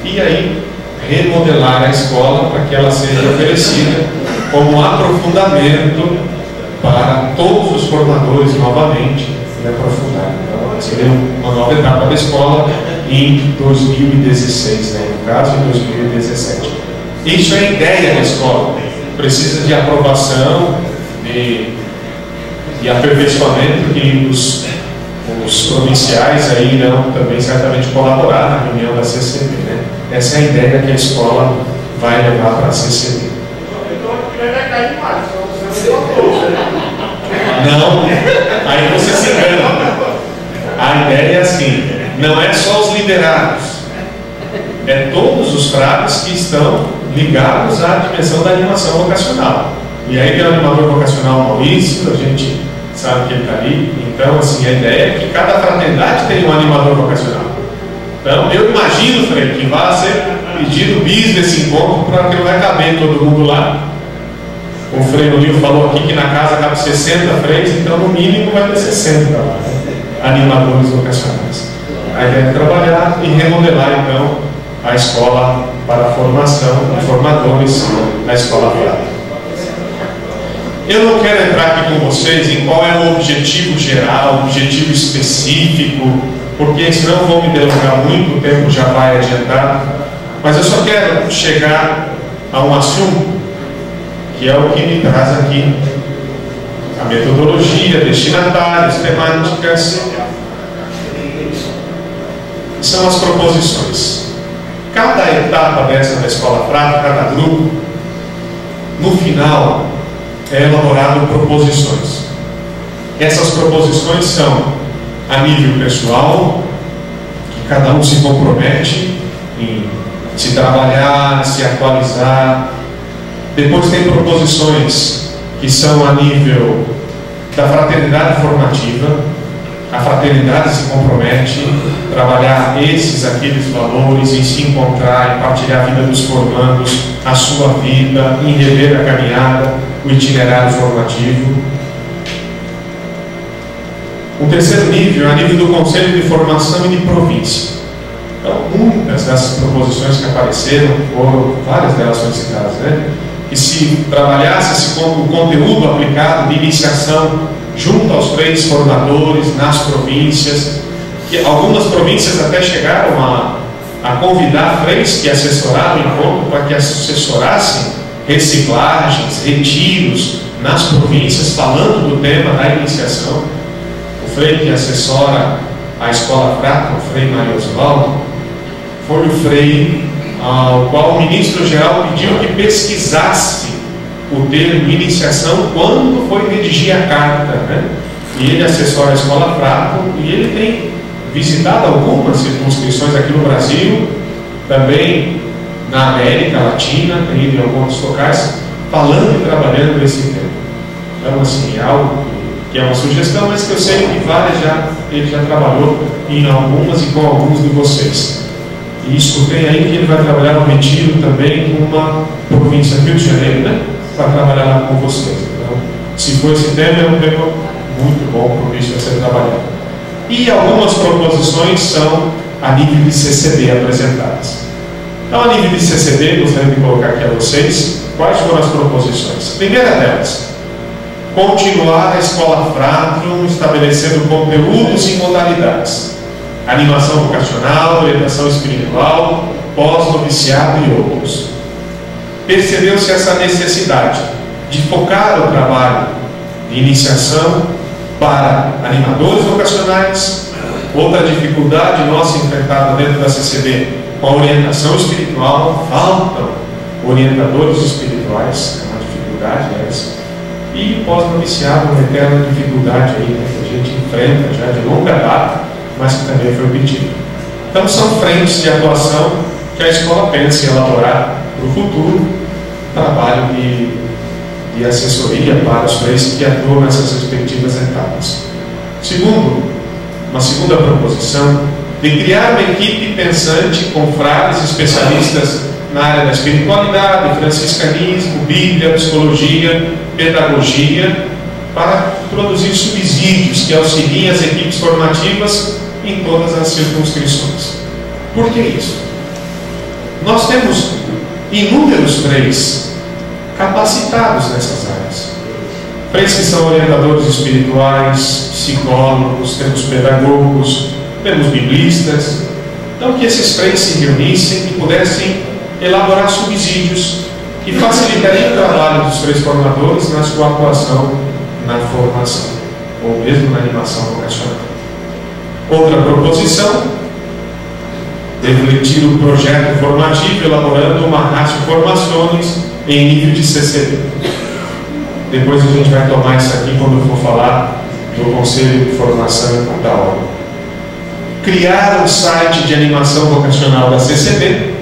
e aí remodelar a escola para que ela seja oferecida como aprofundamento para todos os formadores novamente e aprofundar. Então, seria uma nova etapa da escola em 2016, né? No caso, em 2017. Isso é a ideia da escola. Precisa de aprovação, de aperfeiçoamento, que os provinciais aí irão também certamente colaborar na reunião da CCB, né? Essa é a ideia que a escola vai levar para a CCB. Não, aí você se engana. A ideia é assim, não é só os liderados, é todos os frades que estão ligados à dimensão da animação vocacional. E aí tem o animador vocacional Maurício, a gente sabe que ele está ali. Então, assim, a ideia é que cada fraternidade tem um animador vocacional. Então, eu imagino, Frei, que vai ser pedido bis desse encontro, para que não vai caber todo mundo lá. O Frei Nunil falou aqui que na casa cabe 60 freis, então no mínimo vai ter 60 lá, animadores vocacionais. A ideia é trabalhar e remodelar, então, a escola para a formação de formadores da escola frade. Eu não quero entrar aqui com vocês em qual é o objetivo geral, o objetivo específico, porque senão vou me delongar muito, o tempo já vai adiantar. Mas eu só quero chegar a um assunto que é o que me traz aqui a metodologia, destinatários, temáticas, são as proposições. Cada etapa dessa da escola frade, cada grupo, no final é elaborado proposições. Essas proposições são a nível pessoal, que cada um se compromete em se trabalhar, se atualizar. Depois tem proposições que são a nível da fraternidade formativa. A fraternidade se compromete a trabalhar aqueles valores, em se encontrar, em partilhar a vida dos formandos, a sua vida, em rever a caminhada, o itinerário formativo. O terceiro nível é a nível do Conselho de Formação e de Província. Então, muitas dessas proposições que apareceram, foram várias delas foram citadas, né? Que se trabalhasse o conteúdo aplicado de iniciação junto aos freis formadores nas províncias, que algumas províncias até chegaram a convidar freis que assessoraram o encontro para que assessorassem reciclagens, retiros nas províncias, falando do tema da iniciação. O frei que assessora a Escola Frátero, o frei Mário Osvaldo, foi o frei ao qual o ministro-geral pediu que pesquisasse o termo iniciação quando foi redigir a carta, né? E ele assessora a Escola Frátero e ele tem visitado algumas circunscrições aqui no Brasil, também na América Latina, tem ido em alguns locais, falando e trabalhando nesse tema. Então, assim, é algo que é uma sugestão, mas que eu sei que várias ele já trabalhou em algumas e com alguns de vocês. E escutei aí que ele vai trabalhar no retiro também com uma província do Rio de Janeiro, né? Para trabalhar lá com vocês. Então, se for esse tema, é um tema muito bom, propício a ser trabalhado. E algumas proposições são a nível de CCB apresentadas. Então, a nível de CCB, gostaria de colocar aqui a vocês quais foram as proposições. Primeira delas, continuar a Escola Frátero estabelecendo conteúdos e modalidades, animação vocacional, orientação espiritual, pós-noviciado e outros. Percebeu-se essa necessidade de focar o trabalho de iniciação para animadores vocacionais. Outra dificuldade nossa enfrentada dentro da CCB com a orientação espiritual, faltam orientadores espirituais, é uma dificuldade essa. E pós-noviciado, uma eterna dificuldade aí, né, que a gente enfrenta já de longa data, mas que também foi pedido. Então são frentes de atuação que a escola pensa em elaborar para o futuro, trabalho de assessoria para os freis que atuam nessas respectivas etapas. Segundo, uma segunda proposição de criar uma equipe pensante com frades especialistas na área da espiritualidade, franciscanismo, Bíblia, psicologia, pedagogia, para produzir subsídios que auxiliem as equipes formativas em todas as circunscrições. Por que isso? Nós temos inúmeros freis capacitados nessas áreas. Freis que são orientadores espirituais, psicólogos, temos pedagogos, temos biblistas. Então, que esses freis se reunissem e pudessem elaborar subsídios que facilitariam o trabalho dos freis formadores na sua atuação na formação, ou mesmo na animação vocacional. Outra proposição, refletir o projeto formativo elaborando uma ratio formações em nível de CCB. Depois a gente vai tomar isso aqui quando eu for falar do Conselho de Formação da obra. Criar um site de animação vocacional da CCB.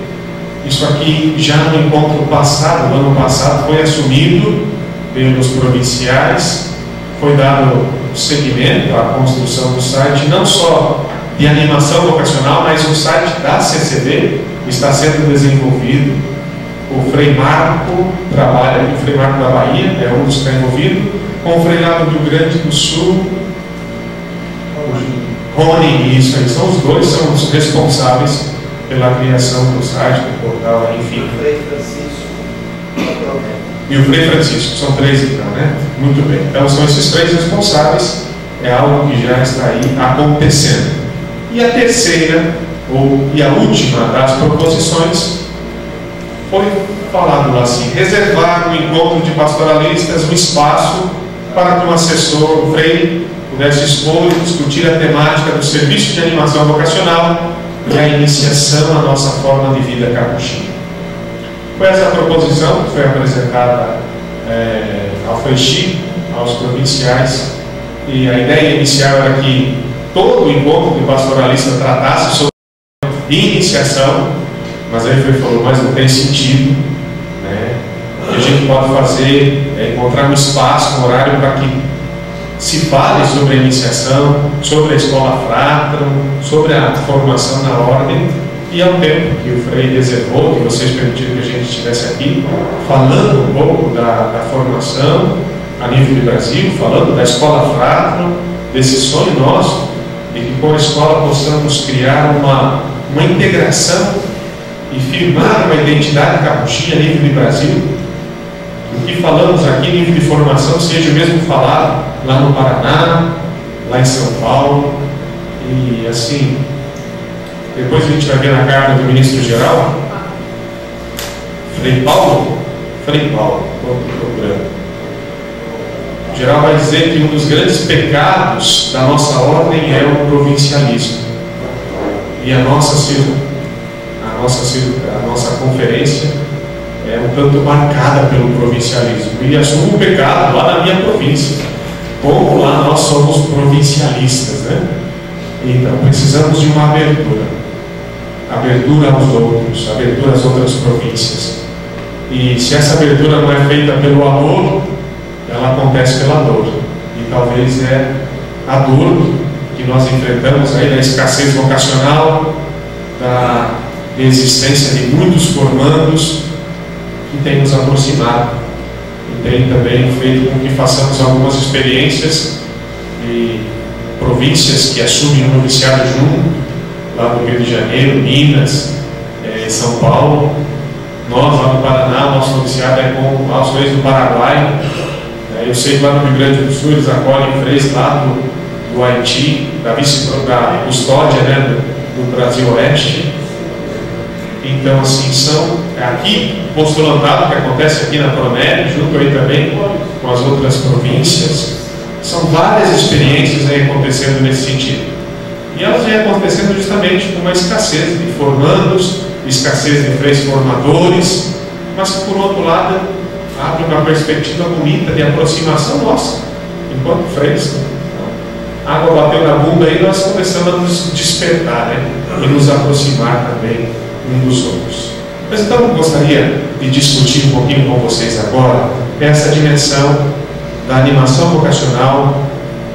Isso aqui já no encontro passado, no ano passado, foi assumido pelos provinciais, foi dado seguimento à construção do site, não só de animação vocacional, mas o site da CCB está sendo desenvolvido. O Frei Marco trabalha, o Frei Marco da Bahia é um dos que está envolvido, com o Frei lá do Rio Grande do Sul, Rony, isso aí, são os dois, são os responsáveis pela criação do site, do portal, enfim. O Frei Francisco e o Frei Francisco, são três então, né? Muito bem. Então são esses três responsáveis, é algo que já está aí acontecendo. E a terceira, e a última das proposições, foi falado assim: reservar no encontro de pastoralistas um espaço para que um assessor, um frei, pudesse expor e discutir a temática do serviço de animação vocacional e a iniciação à nossa forma de vida capuchinha. Foi essa a proposição que foi apresentada ao Frei Chico, aos provinciais, e a ideia inicial era que todo o encontro de pastoralista tratasse sobre iniciação, mas aí o Frei falou, mas não tem sentido, né? O que a gente pode fazer é encontrar um espaço, um horário para que se fale sobre a iniciação, sobre a escola frátero, sobre a formação na ordem, e é um tempo que o Frei reservou, que vocês permitiram que a gente estivesse aqui, falando um pouco da formação a nível do Brasil, falando da escola frátero, desse sonho nosso, de que com a escola possamos criar uma uma integração e firmar uma identidade capuchinha Livre Brasil. O que falamos aqui, nível de formação, seja o mesmo falado lá no Paraná, lá em São Paulo, e assim, depois a gente vai ver na carta do ministro-geral, Frei Paulo, outro programa. O geral vai dizer que um dos grandes pecados da nossa ordem é o provincialismo. E a nossa conferência é um tanto marcada pelo provincialismo. E assumo o pecado lá na minha província. Como lá nós somos provincialistas, né? Então precisamos de uma abertura aos outros, abertura às outras províncias. E se essa abertura não é feita pelo amor, ela acontece pela dor. E talvez é a dor que nós enfrentamos aí da escassez vocacional, da existência de muitos formandos, que tem nos aproximado e tem também feito com que façamos algumas experiências de províncias que assumem o noviciado junto, lá do Rio de Janeiro, Minas, São Paulo. Nós lá no Paraná, nosso noviciado é com os dois do Paraguai. Eu sei que lá no Rio Grande do Sul eles acolhem freis lá do Haiti, da custódia, né, do Brasil Oeste. Então, assim, são aqui postulantado que acontece aqui na Pronel, junto aí também com as outras províncias. São várias experiências aí acontecendo nesse sentido. E elas vêm acontecendo justamente com uma escassez de formandos, escassez de freis formadores, mas que, por outro lado, abre uma perspectiva bonita de aproximação nossa, enquanto freis. A água bateu na bunda e nós começamos a nos despertar, né? E nos aproximar também um dos outros. Mas então eu gostaria de discutir um pouquinho com vocês agora essa dimensão da animação vocacional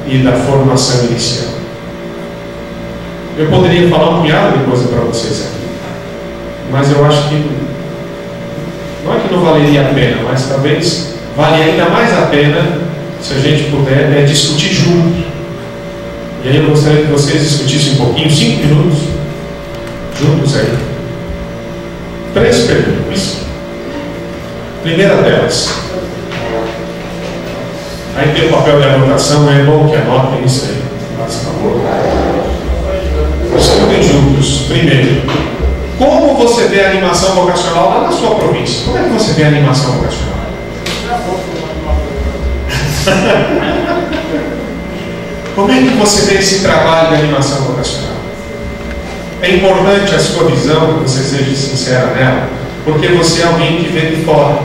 e da formação inicial. Eu poderia falar um punhado de coisa para vocês aqui, mas eu acho que não é que não valeria a pena, mas talvez vale ainda mais a pena se a gente puder discutir junto. E aí eu gostaria que vocês discutissem um pouquinho, 5 minutos, juntos aí. 3 perguntas. Primeira delas. Aí tem o papel de anotação, é bom que anotem isso aí. Por favor. Escutem juntos. Primeiro, como você vê a animação vocacional lá na sua província? Como é que você vê a animação vocacional? Como é que você vê esse trabalho de animação vocacional? É importante a sua visão, que você seja sincera nela, porque você é alguém que vê de fora.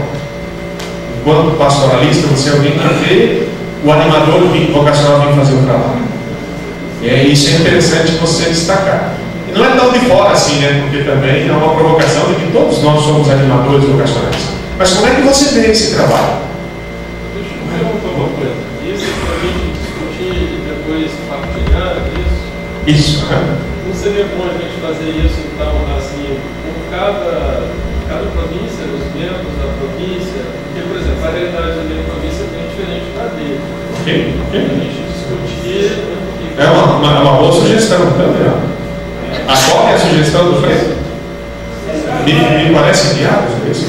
Enquanto pastoralista, você é alguém que vê o animador vocacional vir fazer o trabalho. E isso é interessante você destacar. E não é tão de fora assim, né? Porque também é uma provocação de que todos nós somos animadores vocacionais. Mas como é que você vê esse trabalho? Deixa eu perguntar uma coisa. Isso para a gente discutir e depois partilhar isso? Isso. Não seria bom a gente fazer isso, então, assim, por cada província, os membros da província? Porque, por exemplo, a realidade da minha província é bem diferente da dele. Ok. A gente discutir. É uma boa sugestão também. Qual é a sugestão do Frei? Me parece viável isso.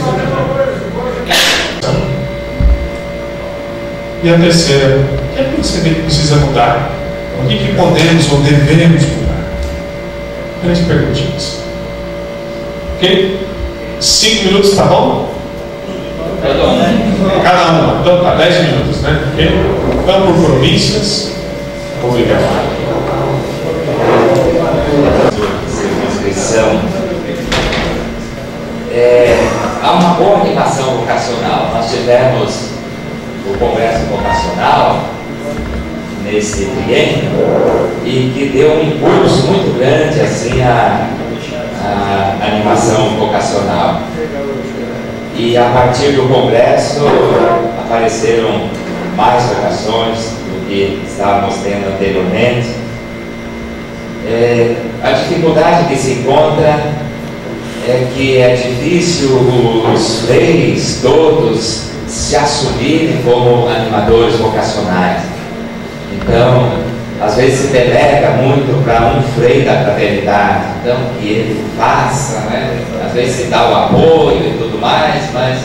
E a terceira, o que é que você precisa mudar? O que podemos ou devemos mudar? 3 perguntinhas. Ok? 5 minutos, tá bom? Cada uma. Então tá, 10 minutos, né? Ok? Então, por províncias. Obrigado. Há uma boa animação vocacional. Nós tivemos o Congresso Vocacional nesse triênio e que deu um impulso muito grande assim à animação vocacional. E a partir do Congresso apareceram mais vocações do que estávamos tendo anteriormente. A dificuldade que se encontra é que é difícil os freis todos se assumirem como animadores vocacionais. Então, às vezes se delega muito para um freio da fraternidade, então que ele faça, né? Às vezes se dá o apoio e tudo mais, mas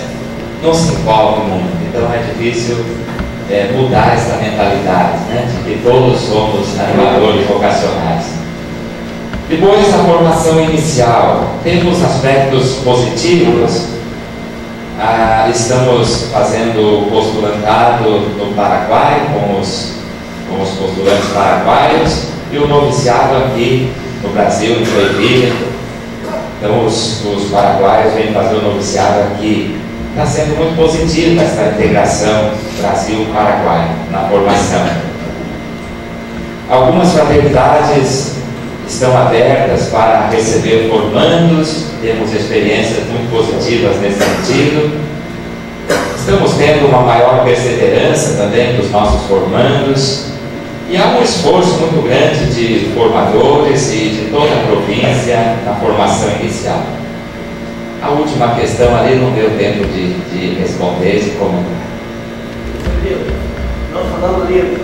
não se envolve muito. Então é difícil mudar essa mentalidade, né? De que todos somos animadores vocacionais. Depois da formação inicial, temos aspectos positivos. Estamos fazendo o postulantado no Paraguai com os postulantes paraguaios e o noviciado aqui no Brasil, em Joinville. Então os paraguaios vêm fazer o noviciado aqui. Está sendo muito positiva essa integração Brasil-Paraguai na formação. Algumas fraternidades estão abertas para receber formandos, temos experiências muito positivas nesse sentido. Estamos tendo uma maior perseverança também dos nossos formandos. E há um esforço muito grande de formadores e de toda a província na formação inicial. A última questão ali não deu tempo de responder e comentar. Nós falamos ali,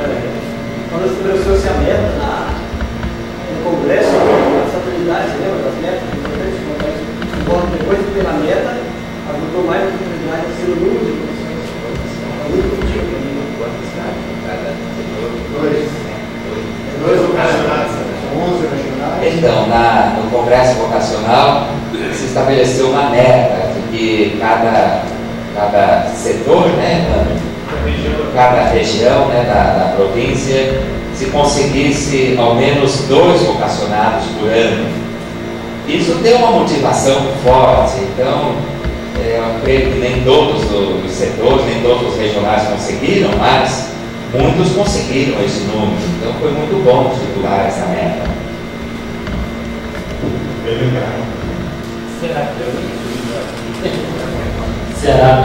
quando estabeleceu-se a meta no Congresso, as fraternidades, lembra das metas? Depois de ter a meta, ajudou mais a fraternidade a ser o número de pessoas. Dois vocacionais, 11 regionais. Então, no Congresso Vocacional se estabeleceu uma meta de que cada setor, né, cada região, né, da província, se conseguisse ao menos 2 vocacionados por ano. Isso deu uma motivação forte. Então, eu creio que nem todos os setores, nem todos os regionais conseguiram, mas muitos conseguiram esse número. Então foi muito bom titular essa meta. Será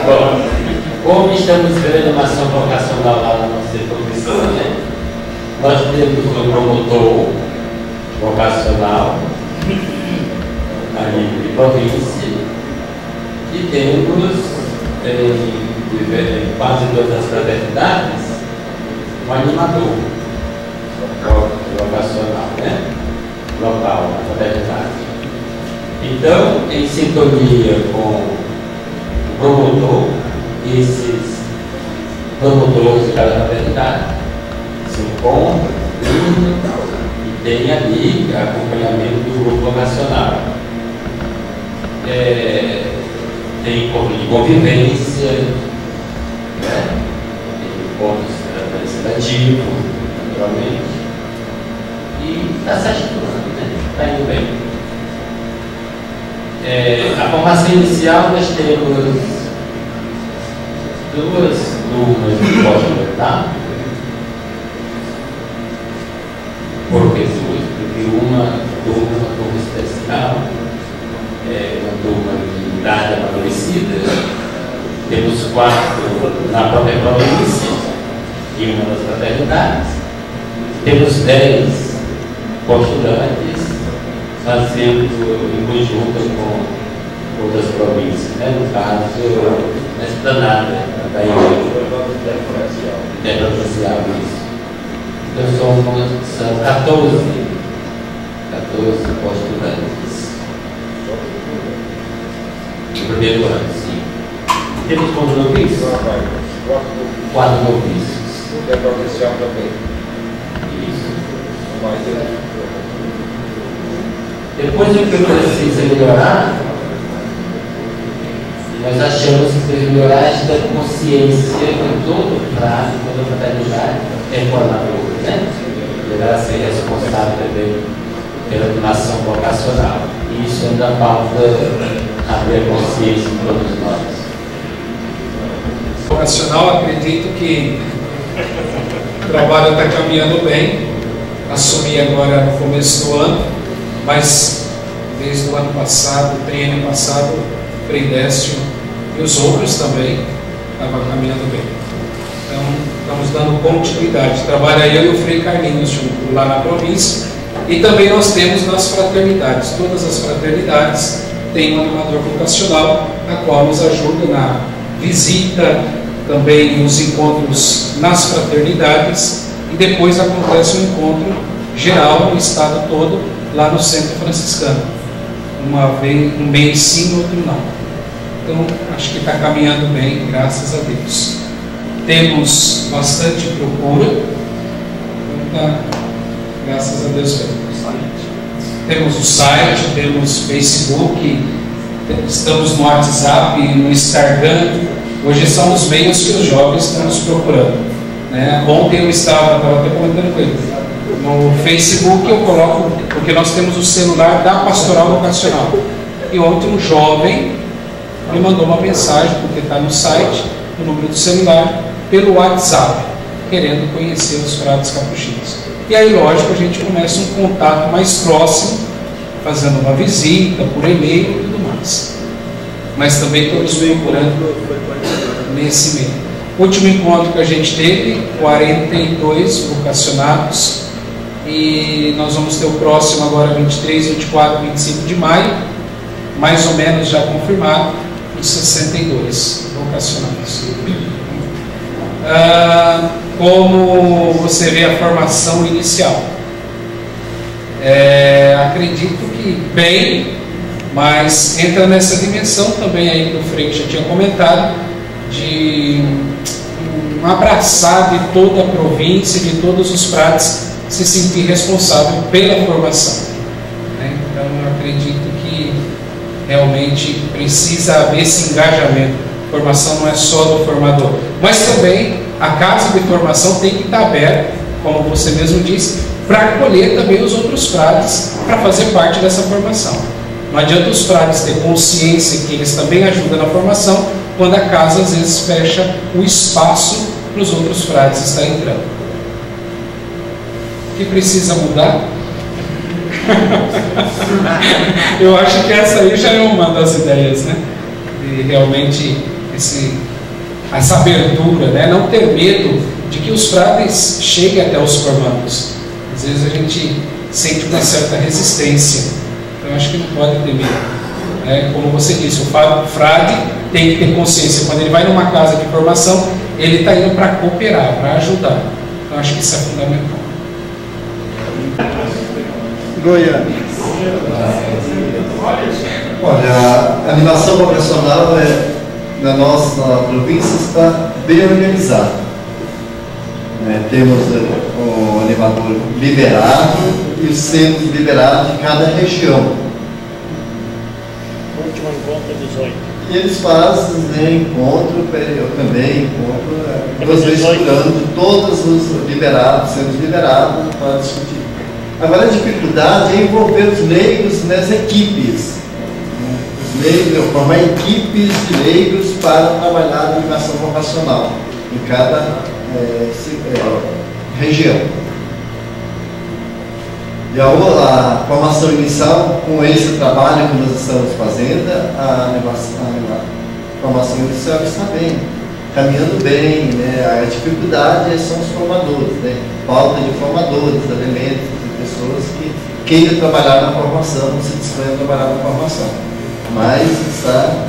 Bom, como estamos vendo uma ação vocacional lá na nossa comissão, né? Nós temos um promotor vocacional ali de província e temos em quase todas as fraternidades um animador vocacional, né? Local na fraternidade. Então, em sintonia com o promotor, esses promotores de cada fraternidade se encontram e tem ali acompanhamento do grupo vocacional. Tem encontro de convivência, né? Tem encontros legislativos, naturalmente, e está se ajudando, né? Está indo bem. A formação inicial nós temos 2 turmas de pós-doutorado por pessoas, porque uma turma especial, uma turma de idade amadurecida, temos 4 na própria província e uma das fraternidades, temos 10 postulantes fazendo em conjunto com outras províncias, né? No caso, na esplanada da igreja interprovincial, isso. Então são 14 postulantes no primeiro ano, sim. Temos quantos noviços? 4 noviços. Interprovincial também. Isso. Depois do que precisa melhorar, nós achamos que precisa melhorar esta consciência em todo o prazo, toda a fraternidade é formador, né? Deverá ser responsável também pela animação vocacional. E isso ainda falta abrir a consciência em todos nós. Vocacional, acredito que o trabalho está caminhando bem. Assumi agora no começo do ano, mas desde o ano passado, triênio passado, Frei Décio e os outros também estavam caminhando bem. Então, estamos dando continuidade. Trabalha eu e o Frei Carlinhos junto lá na província. E também nós temos nas fraternidades. Todas as fraternidades têm um animador vocacional, a qual nos ajuda na visita, também os encontros nas fraternidades, e depois acontece um encontro geral no estado todo, lá no Centro Franciscano. Um mês sim, outro não. Então, acho que está caminhando bem, graças a Deus. Temos bastante procura, então tá, graças a Deus bem. Temos o site, temos o Facebook, estamos no WhatsApp, no Instagram. Hoje são os meios que os jovens estão nos procurando, né? Ontem eu estava até comentando com ele, no Facebook eu coloco, porque nós temos o celular da Pastoral Vocacional, e ontem um jovem me mandou uma mensagem, porque está no site, o número do celular, pelo WhatsApp, querendo conhecer os frades capuchinhos. E aí, lógico, a gente começa um contato mais próximo, fazendo uma visita por e-mail e tudo mais. Mas também estamos procurando nesse meio. O último encontro que a gente teve, 42 vocacionados, e nós vamos ter o próximo agora 23, 24, 25 de maio, mais ou menos já confirmado, os 62 vocacionados. Como você vê a formação inicial? Acredito que bem, mas entra nessa dimensão também aí que o Frei já tinha comentado, de um abraçar de toda a província, de todos os frades, se sentir responsável pela formação, né? Então eu acredito que realmente precisa haver esse engajamento. Formação não é só do formador, mas também a casa de formação tem que estar aberta, como você mesmo disse, para acolher também os outros frades para fazer parte dessa formação. Não adianta os frades ter consciência que eles também ajudam na formação, quando a casa às vezes fecha o espaço para os outros frades estar entrando. O que precisa mudar? Eu acho que essa aí já é uma das ideias, né? De realmente essa abertura, né? Não ter medo de que os frades cheguem até os formandos. Às vezes a gente sente uma certa resistência, então eu acho que não pode ter medo. Como você disse, o frade tem que ter consciência, quando ele vai numa casa de formação, ele está indo para cooperar, para ajudar. Então eu acho que isso é fundamental. Goiânia. Olha, a animação vocacional na nossa província está bem organizada. Temos o animador liberado e os centros liberados de cada região. O último encontro é 18. E eles fazem encontro, eu também encontro, 2 vezes por ano, todos os liberados, centros liberados, para discutir. Agora a dificuldade é envolver os leigos nas equipes. Os leigos, formar equipes de leigos para trabalhar a animação vocacional em cada região. E a formação inicial, com esse trabalho que nós estamos fazendo, a formação inicial está bem, caminhando bem, né? A dificuldade são os formadores, né? Falta de formadores, elementos, de pessoas que queiram trabalhar na formação, se dispõem a trabalhar na formação. Mas está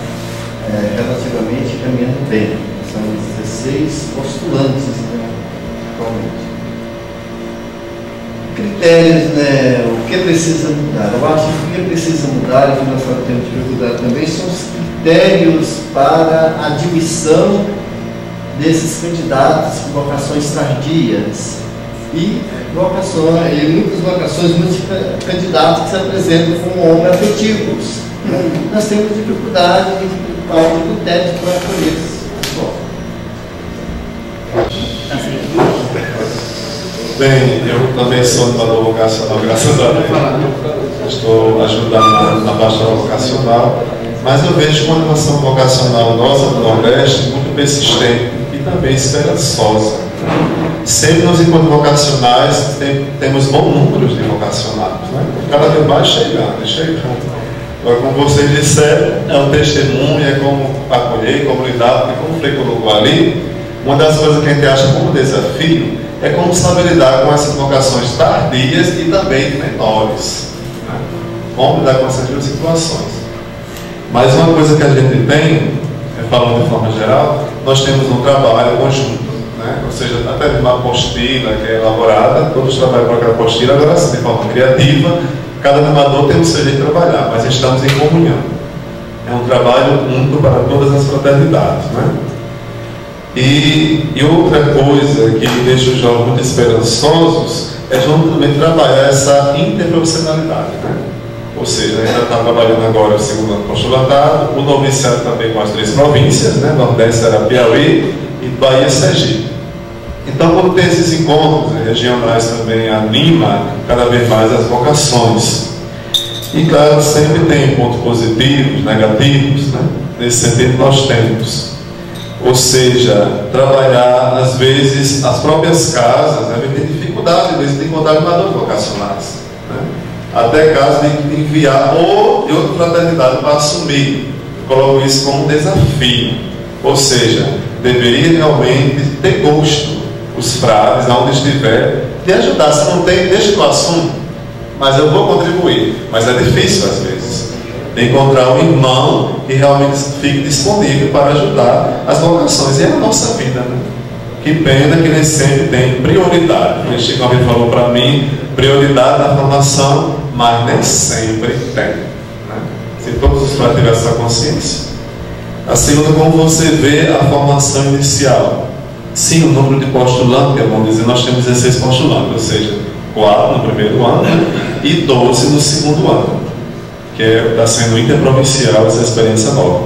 relativamente caminhando bem. São 16 postulantes, né, atualmente. Critérios, né, o que precisa mudar? Eu acho que o que precisa mudar, e que nós temos dificuldade também, são os critérios para a admissão desses candidatos com vocações tardias e muitas vocações, muitos candidatos que se apresentam como homens afetivos. Nós temos dificuldade de falta de critérios para acolher isso. Bem, eu também sou animador vocacional, graças a Deus. Estou ajudando na pastoral vocacional, mas eu vejo uma animação vocacional nossa do Nordeste muito persistente e também esperançosa. Sempre nos encontros vocacionais temos bons números de vocacionados, né? Cada vez mais chegando. Agora, como vocês disseram, é um testemunho, é como acolher, como lidar, porque como o Frei colocou ali, uma das coisas que a gente acha como desafio é como saber lidar com essas vocações tardias e também de menores. Como lidar com essas duas situações. Mas uma coisa que a gente tem, falando de forma geral, nós temos um trabalho conjunto, né? Ou seja, até uma apostila que é elaborada, todos trabalham com aquela apostila, agora sim, de forma criativa, cada animador tem o seu jeito de trabalhar, mas estamos em comunhão. É um trabalho único para todas as fraternidades, né? E outra coisa que deixa os jovens muito esperançosos é justamente trabalhar essa interprofissionalidade, né? Ou seja, a gente está trabalhando agora o segundo ano postulatado, o noviciado também com as 3 províncias, né? Nordeste, era Piauí e Bahia, Sergipe. Então, quando tem esses encontros regionais também anima cada vez mais as vocações. E claro, sempre tem pontos positivos, negativos, né? Nesse sentido nós temos. Ou seja, trabalhar às vezes as próprias casas, né? Tem dificuldade às vezes de encontrar animadores vocacionais, né? Até caso de enviar ou de outra fraternidade para assumir. Coloco isso como um desafio. Ou seja, deveria realmente ter gosto os frades, aonde estiver, de ajudar. Se não tem, deixa que eu assumo, mas eu vou contribuir. Mas é difícil às vezes de encontrar um irmão que realmente fique disponível para ajudar as vocações. E é a nossa vida, né? Que pena que nem sempre tem prioridade. O Chico falou para mim, prioridade na formação, mas nem sempre tem, né? Se todos os frades tivessem essa consciência. A segunda, como você vê a formação inicial. Sim, o número de postulantes, que vamos dizer, nós temos 16 postulantes, ou seja, 4 no primeiro ano e 12 no segundo ano, que está sendo interprovincial essa experiência nova.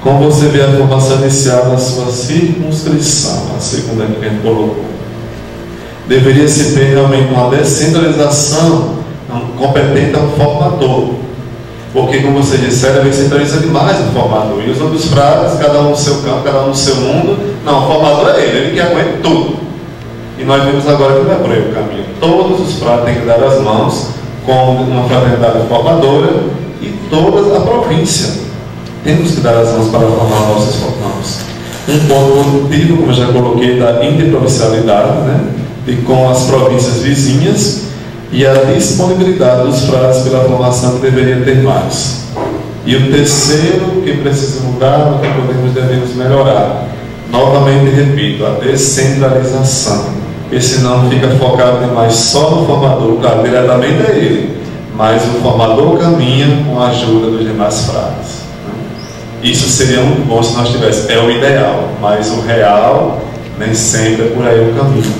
Como você vê a formação inicial na sua circunscrição, a segunda que a gente colocou. Deveria se ter realmente uma descentralização competente ao formador. Porque, como você disse, a gente centraliza demais o formador. E os outros frades, cada um no seu campo, cada um no seu mundo. Não, o formador é ele que aguenta tudo. E nós vimos agora que não é por aí o caminho. Todos os frades têm que dar as mãos com uma fraternidade formadora e toda a província. Temos que dar as mãos para formar nossos irmãos. Um ponto positivo, como eu já coloquei, da interprovincialidade, né? E com as províncias vizinhas. E a disponibilidade dos frades pela formação que deveria ter mais. E o terceiro que precisa mudar, o que devemos melhorar. Novamente repito, a descentralização. Porque senão fica focado demais só no formador, claro, diretamente é ele. Mas o formador caminha com a ajuda dos demais frades. Isso seria muito bom se nós tivéssemos. É o ideal, mas o real nem sempre é por aí o caminho.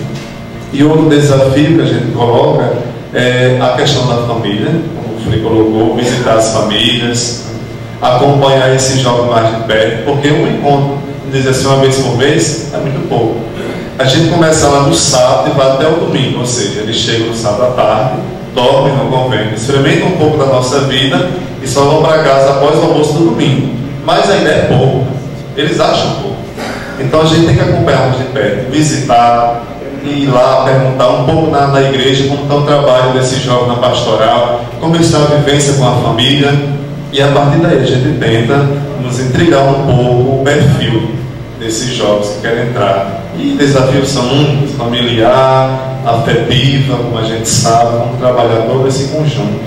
E outro desafio que a gente coloca é a questão da família, como o Frei colocou, visitar as famílias, acompanhar esse jovem mais de perto, porque um encontro, dizer assim, uma vez por mês, é muito pouco. A gente começa lá no sábado e vai até o domingo, ou seja, eles chegam no sábado à tarde, dormem no convênio, experimentam um pouco da nossa vida e só vão para casa após o almoço do domingo. Mas ainda é pouco, eles acham pouco. Então a gente tem que acompanhar mais de perto, visitar, ir lá perguntar um pouco na igreja como está o trabalho desse jovem na pastoral, como está a vivência com a família, e a partir daí a gente tenta nos intrigar um pouco o perfil desses jovens que querem entrar. E desafios são muitos: familiar, afetiva, como a gente sabe, vamos trabalhar todo esse conjunto.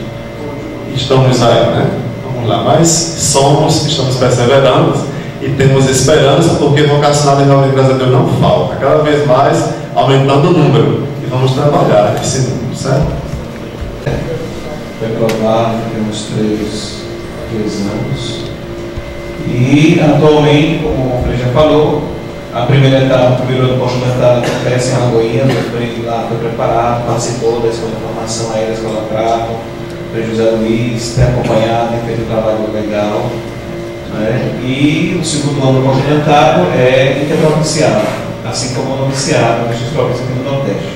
Estamos aí, né? Vamos lá, mas estamos perseverando e temos esperança, porque vocacionado realmente, graças a Deus, não falta. Cada vez mais aumentando o número. E vamos trabalhar esse número, certo? Foi aprovado, temos 3 anos. E atualmente, como o Frei já falou, a primeira etapa, o primeiro ano pós-militar acontece em Alagoinha. O Frei lá foi preparado, participou da escola de formação aí da Escola Prato. O Frei José Luiz tem acompanhado, tem feito um trabalho legal. Né? E o segundo ano pós-militar é interprovincial, assim como o noviciado nas províncias aqui no Nordeste.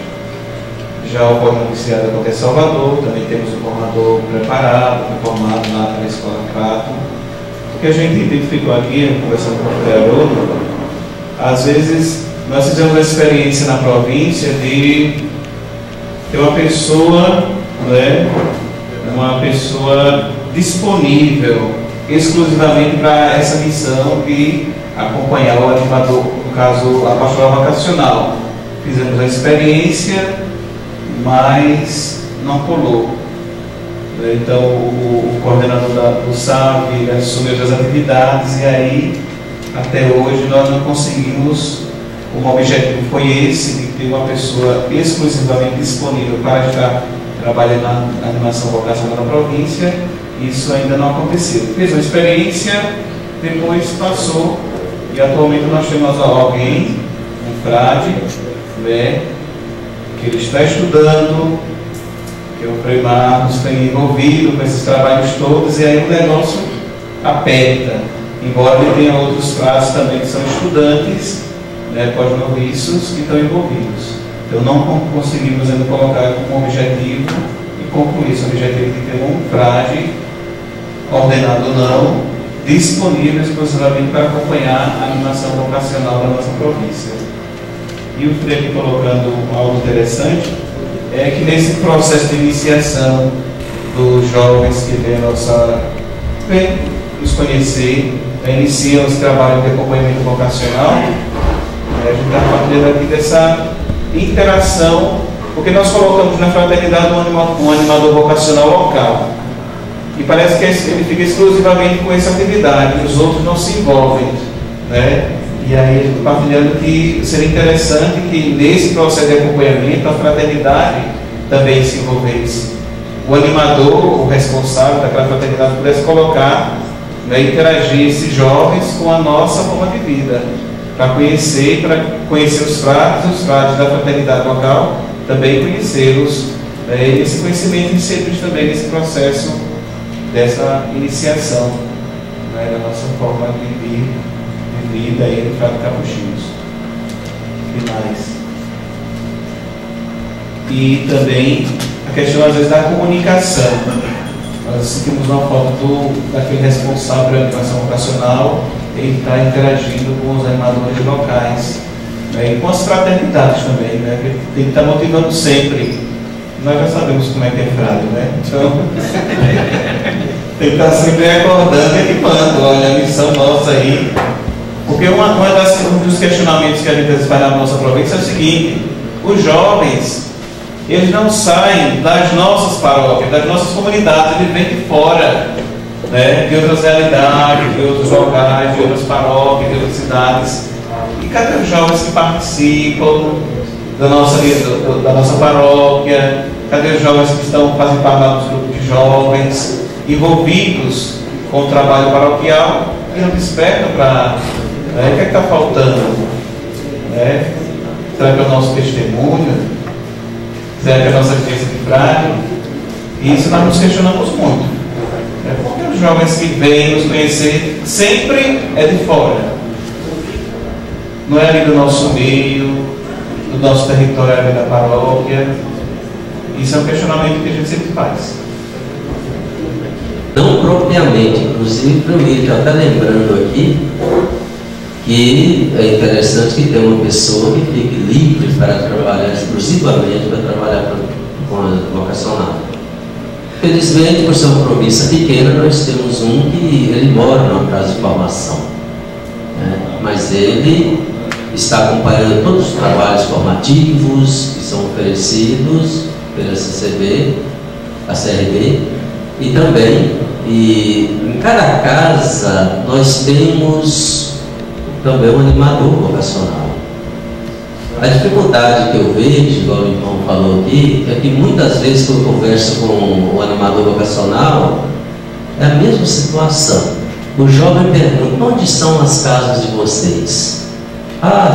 Já o pós-noviciado acontece em Salvador, também temos um formador preparado, formado lá na Escola Prato. O que a gente identificou aqui, conversando com o vereador, às vezes nós fizemos a experiência na província de ter uma pessoa, né, uma pessoa disponível exclusivamente para essa missão de acompanhar o animador, no caso a pastoral vocacional. Fizemos a experiência, mas não colou. Então o coordenador do SAV assumiu as atividades e aí até hoje nós não conseguimos. O objetivo foi esse, de ter uma pessoa exclusivamente disponível para estar trabalhando na animação vocacional da província. Isso ainda não aconteceu. Fez uma experiência, depois passou, e atualmente nós temos alguém, um frade, né, que ele está estudando, que é o Frei Marcos, tem envolvido com esses trabalhos todos, e aí o negócio aperta. Embora ele tenha outros frades também que são estudantes, né, pós-noviços, que estão envolvidos. Então não conseguimos ainda colocar como objetivo e concluir esse objetivo de ter um frade, ordenado ou não, disponível exclusivamente para acompanhar a animação vocacional da nossa província. E o Frei aqui colocando algo interessante, é que nesse processo de iniciação dos jovens que vem nos conhecer, iniciam esse trabalho de acompanhamento vocacional, a gente está falando aqui dessa interação, porque nós colocamos na fraternidade um animador vocacional local, e parece que ele fica exclusivamente com essa atividade, e os outros não se envolvem, né? E aí, partilhando que seria interessante que nesse processo de acompanhamento a fraternidade também se envolvesse. O animador, o responsável daquela fraternidade, pudesse colocar, né, interagir esses jovens com a nossa forma de vida, para conhecer os frades da fraternidade local, também conhecê-los, né, e esse conhecimento inseridos também nesse processo dessa iniciação, né, da nossa forma de vida aí no Frade Capuchinhos. Finais. E também a questão às vezes da comunicação. Nós sentimos uma falta daquele responsável da animação vocacional, ele está interagindo com os animadores locais, né, e com as fraternidades também, né, que tem que estar motivando sempre. Nós já sabemos como é que é frade, né? Então tem que estar sempre recordando e animando. Olha, a missão nossa aí. Porque um dos questionamentos que a gente faz na nossa província é o seguinte: os jovens, eles não saem das nossas paróquias, das nossas comunidades, eles vêm de fora, né, de outras realidades, de outros locais, de outras paróquias, de outras cidades. E cadê os jovens que participam da nossa paróquia? Cadê os jovens que fazem parte dos grupos de jovens, envolvidos com o trabalho paroquial, e não despertam para... o que é que está faltando? Será que é o nosso testemunho? Será que é a nossa vivência de frade? E isso nós nos questionamos muito. Porque os jovens que vêm nos conhecer sempre é de fora. Não é ali do nosso meio, do nosso território, ali da paróquia. Isso é um questionamento que a gente sempre faz. Não propriamente, inclusive para mim, já está lembrando aqui que é interessante que tenha uma pessoa que fique livre para trabalhar exclusivamente, para trabalhar com a vocacional. Felizmente, por ser uma província pequena, nós temos um que ele mora numa casa de formação, né? Mas ele está acompanhando todos os trabalhos formativos que são oferecidos pela a CRB, e também, em cada casa nós temos também um animador vocacional. A dificuldade que eu vejo, igual o irmão falou aqui, é que muitas vezes que eu converso com o animador vocacional, é a mesma situação. O jovem pergunta: onde estão as casas de vocês?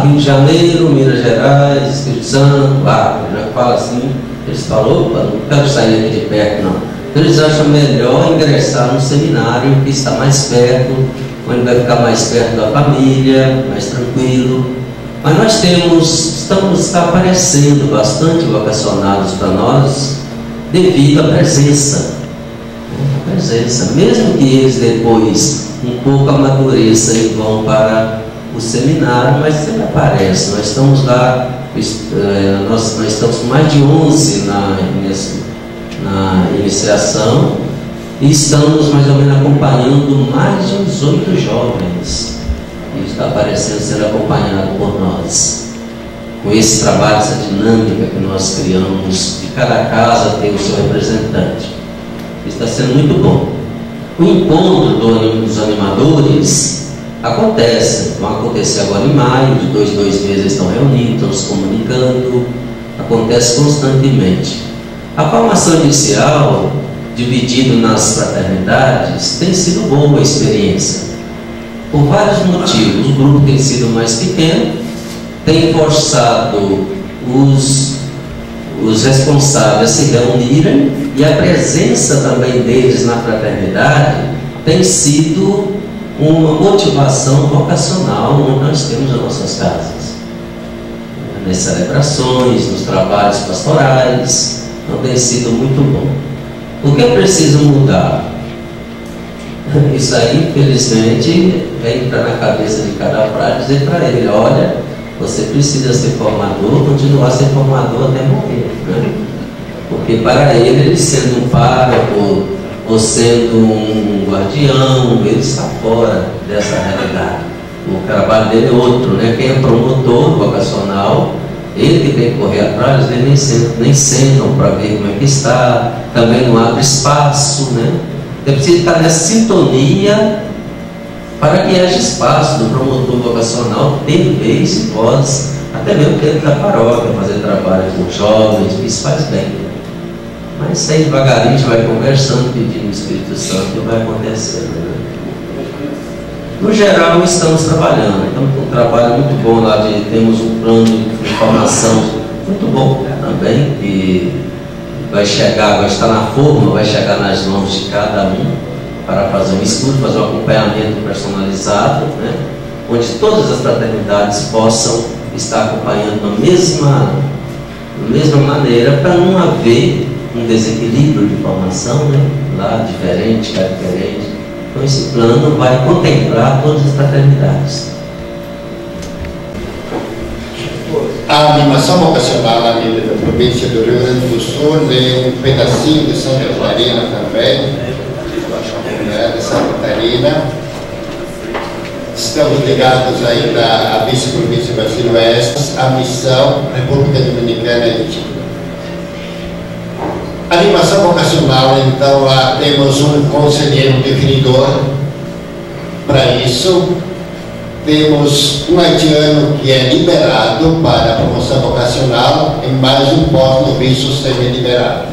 Rio de Janeiro, Minas Gerais, Espírito Santo, já fala assim. Eles falam: opa, não quero sair aqui de perto não. Então eles acham melhor ingressar no seminário que está mais perto, onde vai ficar mais perto da família, mais tranquilo. Mas nós está aparecendo bastante vocacionados para nós devido à presença. A presença, mesmo que eles depois um pouco amadureçam e vão para o seminário, mas sempre aparece. Nós estamos lá, nós estamos com mais de 11 na iniciação, e estamos mais ou menos acompanhando mais de 18 jovens que está aparecendo, sendo acompanhado por nós. Com esse trabalho, essa dinâmica que nós criamos, de cada casa tem o seu representante. Está sendo muito bom. O encontro dos animadores acontecem. Vão acontecer agora em maio, de 2 meses eles estão reunidos, estão se comunicando, acontece constantemente. A formação inicial, dividido nas fraternidades, tem sido boa a experiência, por vários motivos. O grupo tem sido mais pequeno, tem forçado os responsáveis a se reunirem, e a presença também deles na fraternidade tem sido uma motivação vocacional onde nós temos as nossas casas, nas celebrações, nos trabalhos pastorais. Então tem sido muito bom. O que é preciso mudar? Isso aí, infelizmente, entra na cabeça de cada frade dizer para ele: olha, você precisa ser formador, continuar a ser formador até morrer, né? Porque para ele sendo um pároco ou sendo um guardião, ele está fora dessa realidade. O trabalho dele é outro, né? Quem é promotor vocacional, ele que tem que correr atrás, ele nem sentam para ver como é que está, também não abre espaço, né? Então precisa estar nessa sintonia para que haja espaço do promotor vocacional ter vez e voz, até mesmo dentro da paróquia, fazer trabalho com jovens, isso faz bem. Mas aí devagarinho a gente vai conversando, pedindo o Espírito Santo, e vai acontecendo, né? No geral, estamos trabalhando. Estamos com um trabalho muito bom lá, temos um plano de formação muito bom também, que vai chegar, vai estar na forma, vai chegar nas mãos de cada um, para fazer um estudo, fazer um acompanhamento personalizado, né? Onde todas as fraternidades possam estar acompanhando da mesma maneira, para não haver um desequilíbrio de formação, né? Lá diferente, cá diferente. Então esse plano vai contemplar todas as fraternidades. A animação vocacional na nível da província do Rio Grande do Sul é um pedacinho de Santa Catarina também, né, de Santa Catarina. Estamos ligados ainda à vice-província Brasil Oeste, à missão República Dominicana e Haiti. A animação vocacional, então, lá temos um conselheiro definidor para isso. Temos um haitiano que é liberado para a promoção vocacional e mais um pós-noviço semi-liberado.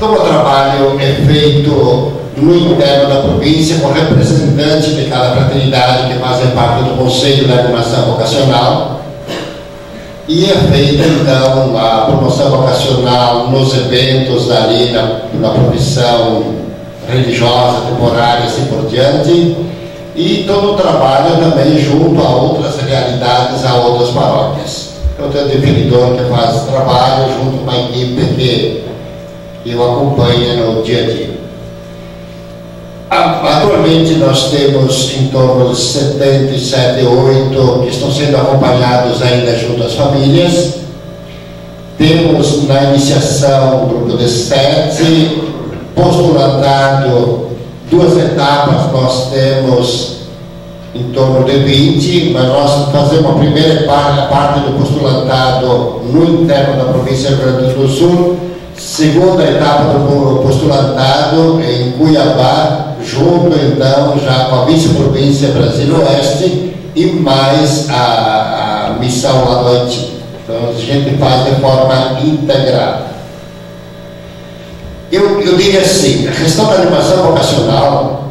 Todo o trabalho é feito no interno da província com representantes de cada fraternidade que fazem parte do Conselho da Animação Vocacional. E é feita então a promoção vocacional nos eventos ali na profissão religiosa, temporária, assim por diante, e todo o trabalho também junto a outras realidades, a outras paróquias. Então tem o definidor que faz trabalho junto com a equipe que eu acompanho no dia a dia. Atualmente nós temos em torno de 77, 8 que estão sendo acompanhados ainda junto às famílias. Temos na iniciação um grupo de 7, postulatado 2 etapas, nós temos em torno de 20, mas nós fazemos a primeira parte do postulatado no interno da província do Rio Grande do Sul, segunda etapa do postulatado em Cuiabá, junto então já com a vice-província Brasil Oeste e mais a missão lá do Haiti. Então a gente faz de forma integrada. Eu diria assim, a questão da animação vocacional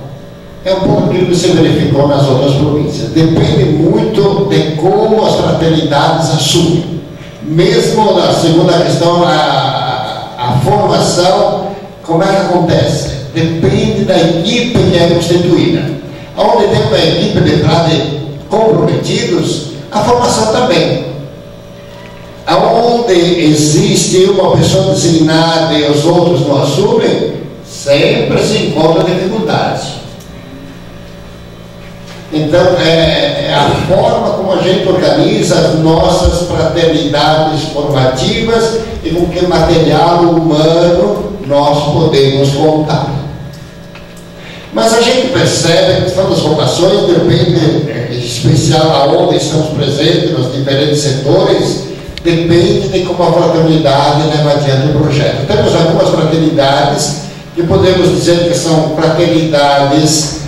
é um pouco aquilo que se verificou nas outras províncias. Depende muito de como as fraternidades assumem. Mesmo na segunda questão, a formação, como é que acontece? Depende da equipe que é constituída. Onde tem uma equipe de frades comprometidos, a formação também. Onde existe uma pessoa designada e os outros não assumem, sempre se encontra dificuldade. Então, é a forma como a gente organiza as nossas fraternidades formativas e com que material humano nós podemos contar. Mas a gente percebe que a questão das vocações depende, em especial aonde estamos presentes, nos diferentes setores, depende de como a fraternidade leva adiante o projeto. Temos algumas fraternidades que podemos dizer que são fraternidades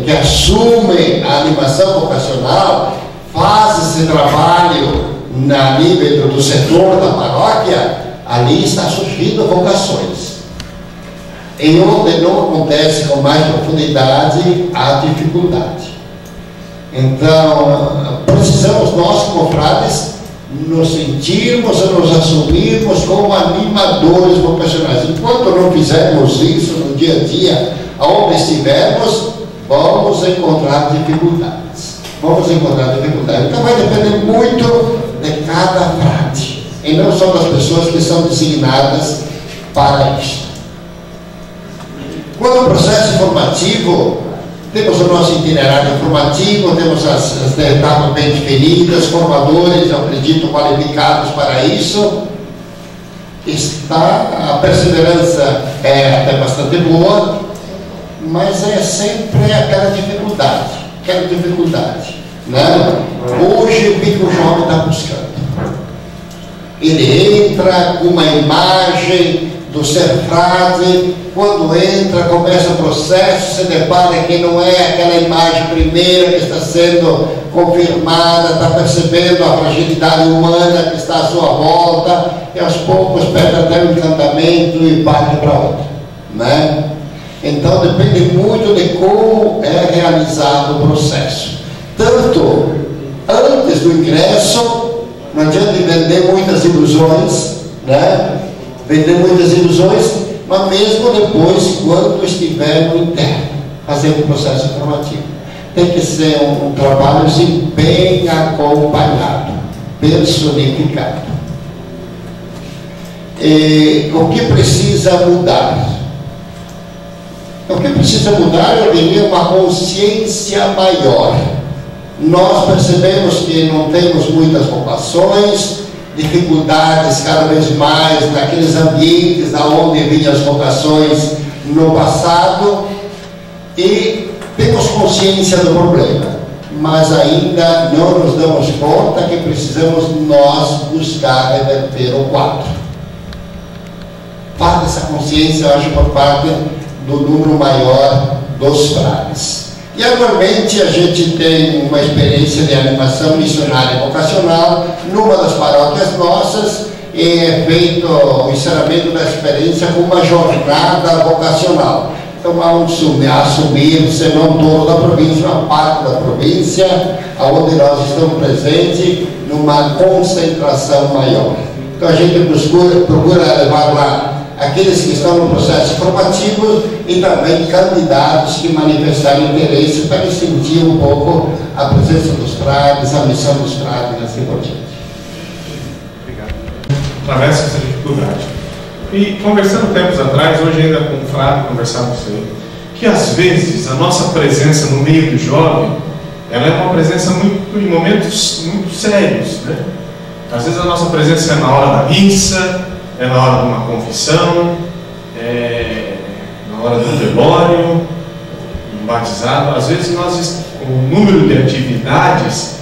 que assume a animação vocacional, faz esse trabalho na nível do setor da paróquia, ali está surgindo vocações. E onde não acontece com mais profundidade, há dificuldade. Então, precisamos nós, como frades, nos sentirmos e nos assumirmos como animadores vocacionais. Enquanto não fizermos isso no dia a dia, aonde estivermos, vamos encontrar dificuldades. Vamos encontrar dificuldades. Então vai depender muito de cada frade, e não só das pessoas que são designadas para isso. Quando o processo formativo, temos o nosso itinerário formativo, temos as etapas bem definidas, formadores, eu acredito, qualificados para isso. A perseverança é até bastante boa, mas é sempre aquela dificuldade, né? Hoje, o que o jovem está buscando? Ele entra com uma imagem do ser frade, quando entra, começa o processo, se depara que não é aquela imagem primeira que está sendo confirmada, está percebendo a fragilidade humana que está à sua volta, e aos poucos perde até o encantamento e parte para outro, né? Então depende muito de como é realizado o processo. Tanto antes do ingresso, não adianta vender muitas ilusões, né? Vender muitas ilusões, mas mesmo depois, quando estiver no interno, fazendo o processo formativo. Tem que ser um trabalho assim, bem acompanhado, personificado. E o que precisa mudar? O que precisa mudar, eu diria, uma consciência maior. Nós percebemos que não temos muitas vocações, dificuldades cada vez mais naqueles ambientes da onde vinham as vocações no passado, e temos consciência do problema, mas ainda não nos damos conta que precisamos nós buscar reverter o quadro. Falta essa consciência, eu acho, por parte do número maior dos frades. E atualmente a gente tem uma experiência de animação missionária vocacional numa das paróquias nossas, e é feito o encerramento da experiência com uma jornada vocacional. Então vamos assumir, se não toda a província, uma parte da província, onde nós estamos presentes numa concentração maior. Então a gente procura levar lá aqueles que estão no processo formativo e também candidatos que manifestaram interesse para sentir um pouco a presença dos frades, a missão dos frades, assim por diante. Obrigado. Atravessa essa dificuldade. E conversando tempos atrás, hoje ainda com um frade, conversava com você, que às vezes a nossa presença no meio do jovem, ela é uma presença em momentos muito sérios, né? Às vezes a nossa presença é na hora da missa, é na hora de uma confissão, é na hora do velório, um batizado. Às vezes com o número de atividades,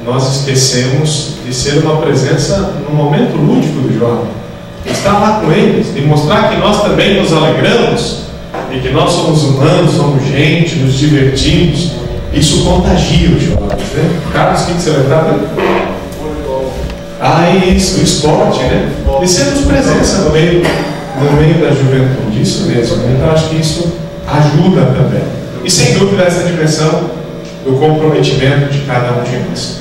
nós esquecemos de ser uma presença no momento lúdico do jovem. Estar lá com eles, de mostrar que nós também nos alegramos, e que nós somos humanos, somos gente, nos divertimos. Isso contagia os jovens, né? Carlos, o que você lembrava? Isso, o esporte, né? E sermos presença no meio da juventude, isso mesmo. Então acho que isso ajuda também. E sem dúvida essa dimensão do comprometimento de cada um de nós.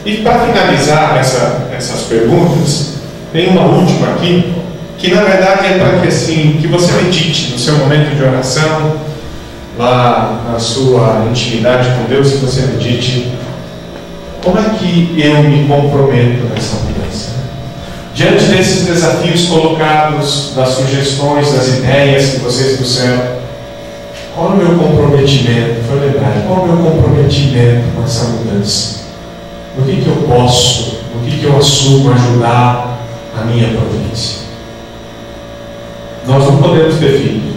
E para finalizar essas perguntas, tem uma última aqui, que na verdade é para que você medite no seu momento de oração, lá na sua intimidade com Deus, que você medite. Como é que eu me comprometo nessa mudança? Diante desses desafios colocados, das sugestões, das ideias que vocês trouxeram, qual é o meu comprometimento? Foi lembrar, qual é o meu comprometimento com essa mudança? No que eu posso, no que eu assumo ajudar a minha província? Nós não podemos ter filho.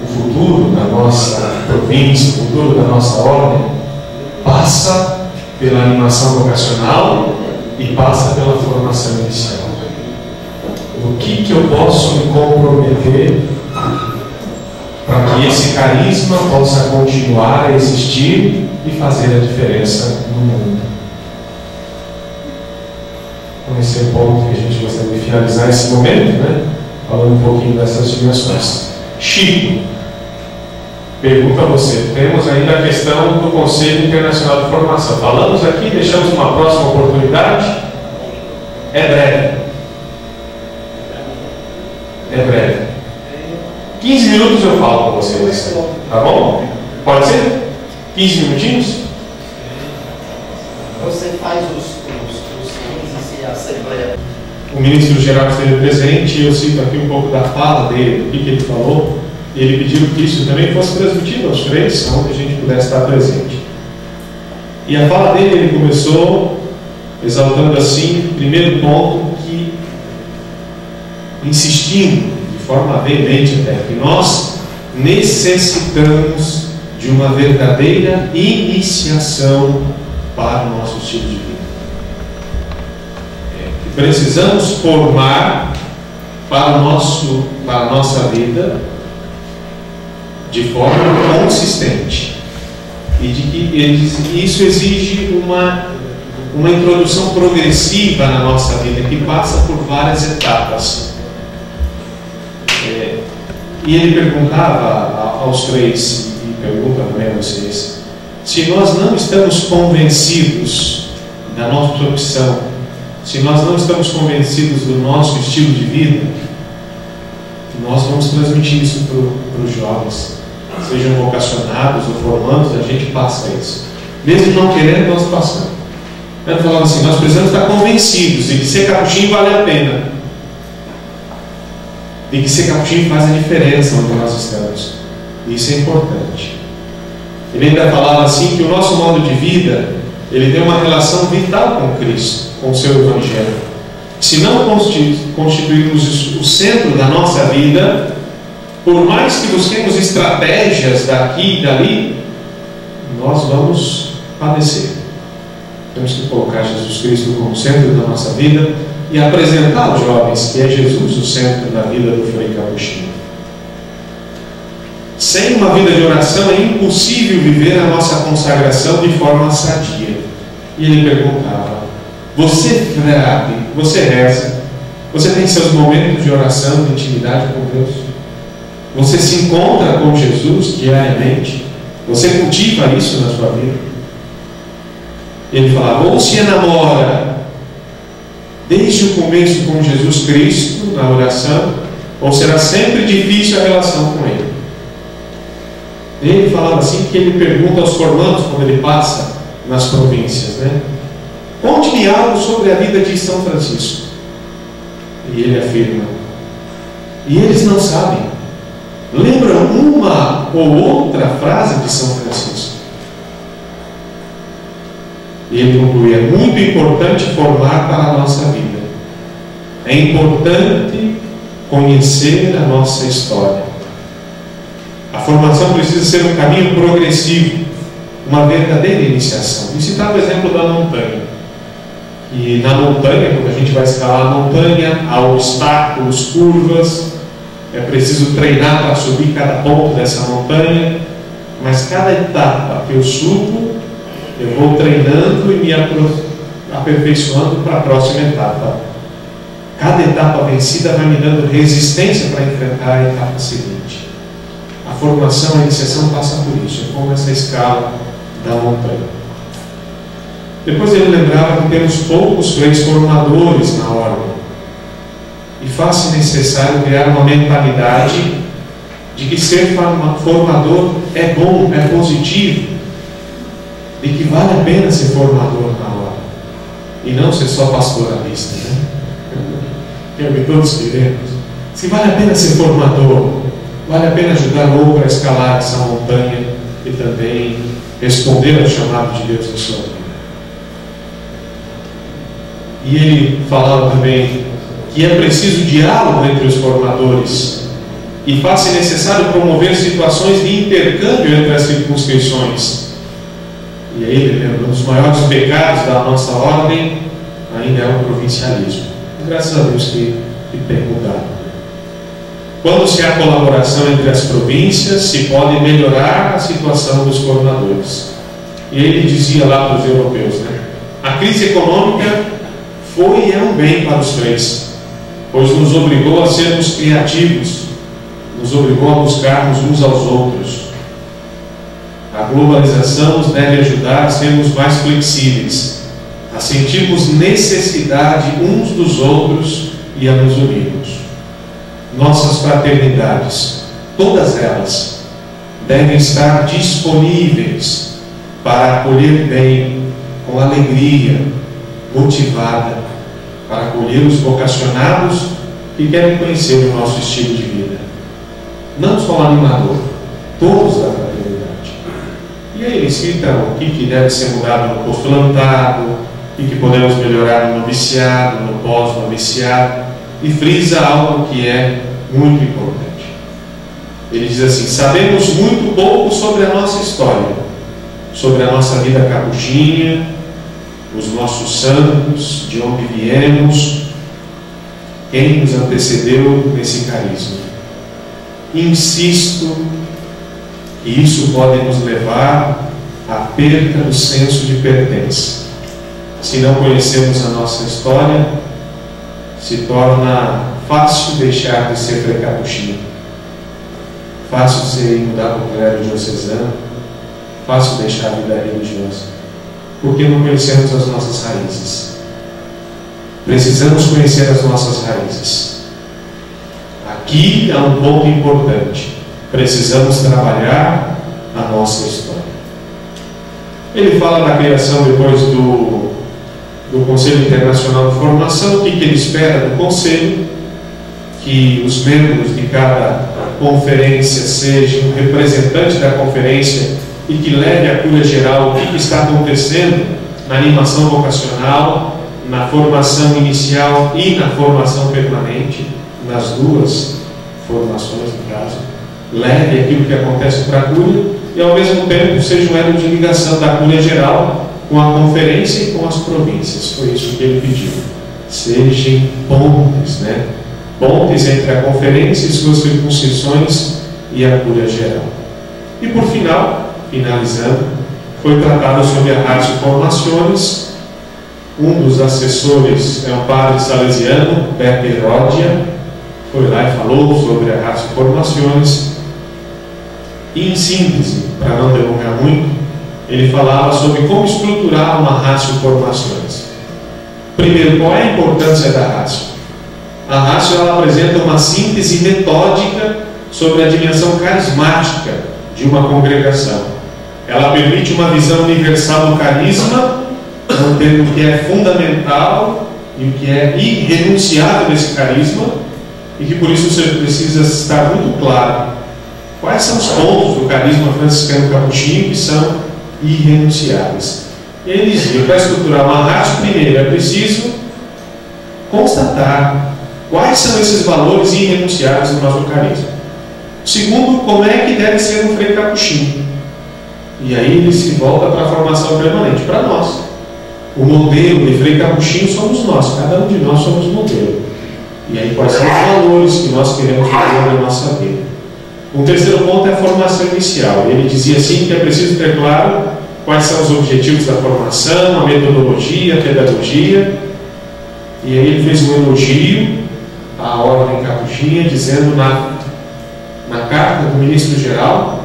O futuro da nossa província, o futuro da nossa ordem, passa pela animação vocacional e passa pela formação inicial. O que eu posso me comprometer para que esse carisma possa continuar a existir e fazer a diferença no mundo. Então, esse é o ponto que a gente gostaria de finalizar esse momento, né? Falando um pouquinho dessas dimensões. Chico, pergunta a você. Temos ainda a questão do Conselho Internacional de Formação. Falamos aqui, deixamos uma próxima oportunidade. É breve. É breve. 15 minutos eu falo com vocês. Tá bom? Pode ser? 15 minutinhos? Você faz os 15 e a Assembleia. O ministro geral esteve presente e eu cito aqui um pouco da fala dele, o que ele falou. E ele pediu que isso também fosse transmitido aos três, onde a gente pudesse estar presente. E a fala dele, ele começou exaltando assim, primeiro ponto, que insistindo de forma veemente até, que nós necessitamos de uma verdadeira iniciação para o nosso estilo de vida. Que precisamos formar para a nossa vida de forma consistente, e de que isso exige uma introdução progressiva na nossa vida, que passa por várias etapas. E ele perguntava aos três, e pergunta também a vocês, se nós não estamos convencidos da nossa opção, se nós não estamos convencidos do nosso estilo de vida, nós vamos transmitir isso para os jovens, sejam vocacionados ou formandos, a gente passa isso. Mesmo não querendo, nós passamos. Eu falava assim, nós precisamos estar convencidos de que ser capuchinho vale a pena, de que ser capuchinho faz a diferença onde nós estamos. Isso é importante. Ele ainda falava assim que o nosso modo de vida, ele tem uma relação vital com Cristo, com o seu Evangelho. Se não constituirmos o centro da nossa vida, por mais que busquemos estratégias daqui e dali, nós vamos padecer. Temos que colocar Jesus Cristo como centro da nossa vida e apresentar aos jovens que é Jesus o centro da vida do Frei Capuchinho. Sem uma vida de oração é impossível viver a nossa consagração de forma sadia. E ele perguntava, você frade, você reza, você tem seus momentos de oração, de intimidade com Deus? Você se encontra com Jesus diariamente? Você cultiva isso na sua vida? Ele falava, ou se enamora desde o começo com Jesus Cristo na oração, ou será sempre difícil a relação com Ele. Ele falava assim que ele pergunta aos formandos quando ele passa nas províncias, né? Conte-me algo sobre a vida de São Francisco. E ele afirma, e eles não sabem. Lembram uma ou outra frase de São Francisco. E ele conclui, é muito importante formar para a nossa vida. É importante conhecer a nossa história. A formação precisa ser um caminho progressivo, uma verdadeira iniciação. E citar o exemplo da montanha. E na montanha, quando a gente vai escalar a montanha, há obstáculos, curvas, é preciso treinar para subir cada ponto dessa montanha, mas cada etapa que eu subo, eu vou treinando e me aperfeiçoando para a próxima etapa. Cada etapa vencida vai me dando resistência para enfrentar a etapa seguinte. A formação, a iniciação passa por isso, é como essa escala da montanha. Depois ele lembrava que temos poucos freis formadores na ordem. E faz-se necessário criar uma mentalidade de que ser formador é bom, é positivo, de que vale a pena ser formador na ordem, e não ser só pastoralista, né? Que é o que todos queremos. Se vale a pena ser formador, vale a pena ajudar outro a escalar essa montanha e também responder ao chamado de Deus na sua vida. E ele falava também que é preciso diálogo entre os formadores e faz-se necessário promover situações de intercâmbio entre as circunscrições. E aí ele lembra, um dos maiores pecados da nossa ordem ainda é o provincialismo. Graças a Deus que tem mudado. Quando se há colaboração entre as províncias, se pode melhorar a situação dos coronadores. E ele dizia lá para os europeus, né? A crise econômica foi e é um bem para os freis, pois nos obrigou a sermos criativos, nos obrigou a buscarmos uns aos outros. A globalização nos deve ajudar a sermos mais flexíveis, a sentirmos necessidade uns dos outros e a nos unirmos. Nossas fraternidades, todas elas, devem estar disponíveis para acolher bem, com alegria, motivada, para acolher os vocacionados que querem conhecer o nosso estilo de vida. Não só o animador, todos da fraternidade. E aí ele cita o que deve ser mudado no postulantado, o que podemos melhorar no noviciado, no pós-noviciado, e frisa algo que é muito importante. Ele diz assim: sabemos muito pouco sobre a nossa história, sobre a nossa vida capuchinha, os nossos santos, de onde viemos, quem nos antecedeu nesse carisma. Insisto que isso pode nos levar à perda do senso de pertença. Se não conhecemos a nossa história, se torna fácil deixar de ser pré-capuchinho, fácil de mudar para o clero diocesano, fácil deixar a vida religiosa, porque não conhecemos as nossas raízes. Precisamos conhecer as nossas raízes. Aqui há um ponto importante: precisamos trabalhar a nossa história. Ele fala da criação depois do Conselho Internacional de Formação. O que ele espera do Conselho? Que os membros de cada conferência sejam representantes da conferência e que leve à cura geral o que está acontecendo na animação vocacional, na formação inicial e na formação permanente, nas duas formações, no caso. Leve aquilo que acontece para a cura e, ao mesmo tempo, seja um elo de ligação da cura geral com a conferência e com as províncias. Foi isso que ele pediu. Sejam pontes, né? Pontes entre a conferência e suas circunscrições e a cura geral. E por final, finalizando, foi tratado sobre a Ratio Formationis. Um dos assessores é o padre salesiano, Pepe Rodia, foi lá e falou sobre a Ratio Formationis. E, em síntese, para não demorar muito, ele falava sobre como estruturar uma Ratio Formationis. Primeiro, qual é a importância da Ratio? A Ratio ela apresenta uma síntese metódica sobre a dimensão carismática de uma congregação. Ela permite uma visão universal do carisma, mantendo o que é fundamental e o que é irrenunciável desse carisma, e que por isso você precisa estar muito claro quais são os pontos do carisma franciscano capuchinho que são irrenunciáveis. E ele dizia: para estruturar uma Ratio, primeiro é preciso constatar quais são esses valores irrenunciáveis no nosso carisma. Segundo, como é que deve ser um frei capuchinho. E aí ele se volta para a formação permanente, para nós. O modelo de frei capuchinho somos nós, cada um de nós somos modelo. E aí quais são os valores que nós queremos viver na nossa vida. O terceiro ponto é a formação inicial. Ele dizia assim que é preciso ter claro quais são os objetivos da formação, a metodologia, a pedagogia. E aí ele fez um elogio à ordem capuchinha, dizendo na carta do ministro-geral,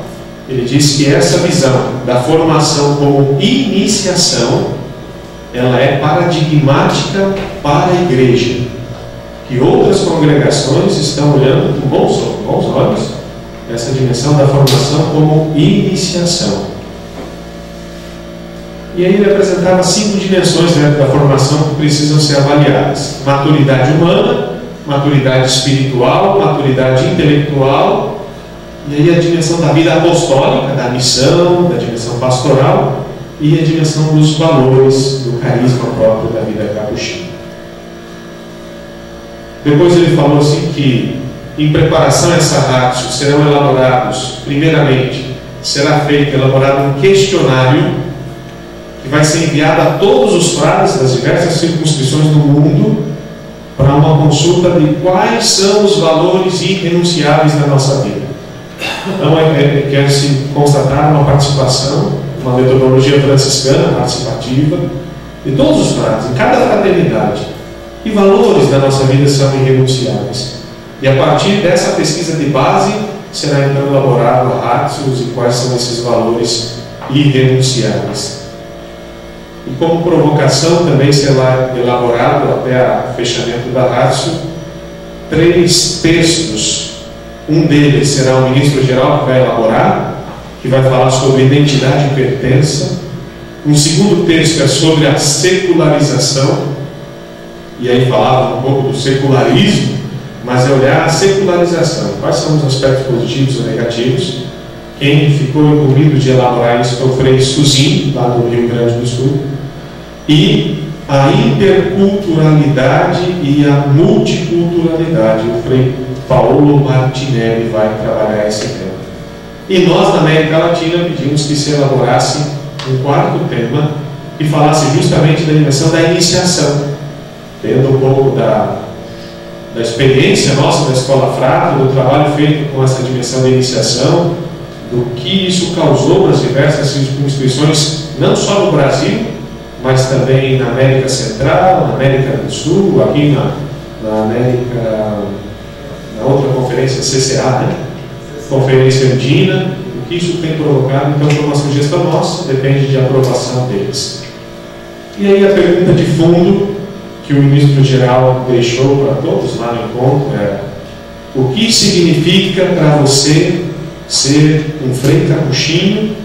ele disse que essa visão da formação como iniciação, ela é paradigmática para a igreja, que outras congregações estão olhando com bons olhos essa dimensão da formação como iniciação. E aí ele apresentava 5 dimensões dentro da formação que precisam ser avaliadas: maturidade humana, maturidade espiritual, maturidade intelectual, e aí a dimensão da vida apostólica, da missão, da dimensão pastoral e a dimensão dos valores, do carisma próprio da vida capuchinha. Depois ele falou assim que, em preparação a essa Ratio, serão elaborados, primeiramente, será elaborado um questionário que vai ser enviado a todos os frades das diversas circunscrições do mundo, para uma consulta de quais são os valores irrenunciáveis da nossa vida. Então, quer-se constatar uma participação, uma metodologia franciscana participativa, de todos os frades, em cada fraternidade. Que valores da nossa vida são irrenunciáveis? E a partir dessa pesquisa de base, será então elaborado a Ratio e quais são esses valores irrenunciáveis. E como provocação também será elaborado, até o fechamento da Ratio, 3 textos. Um deles será o ministro-geral que vai elaborar, que vai falar sobre identidade e pertença. Um segundo texto é sobre a secularização, e aí falava um pouco do secularismo, mas é olhar a secularização. Quais são os aspectos positivos ou negativos? Quem ficou incumbido de elaborar isso foi o Frei Suzin, lá do Rio Grande do Sul. E a interculturalidade e a multiculturalidade. O Frei Paulo Martinelli vai trabalhar esse tema. E nós, na América Latina, pedimos que se elaborasse um 4º tema que falasse justamente da dimensão da iniciação, tendo um pouco da experiência nossa da Escola Frato, do trabalho feito com essa dimensão da iniciação, do que isso causou nas diversas instituições, não só no Brasil, mas também na América Central, na América do Sul, aqui na América, na outra conferência CCA, né? Conferência Andina, o que isso tem provocado. Então foi uma sugestão nossa, depende de aprovação deles. E aí a pergunta de fundo que o ministro-geral deixou para todos lá no encontro é: o que significa para você ser um Frei Capuchinho,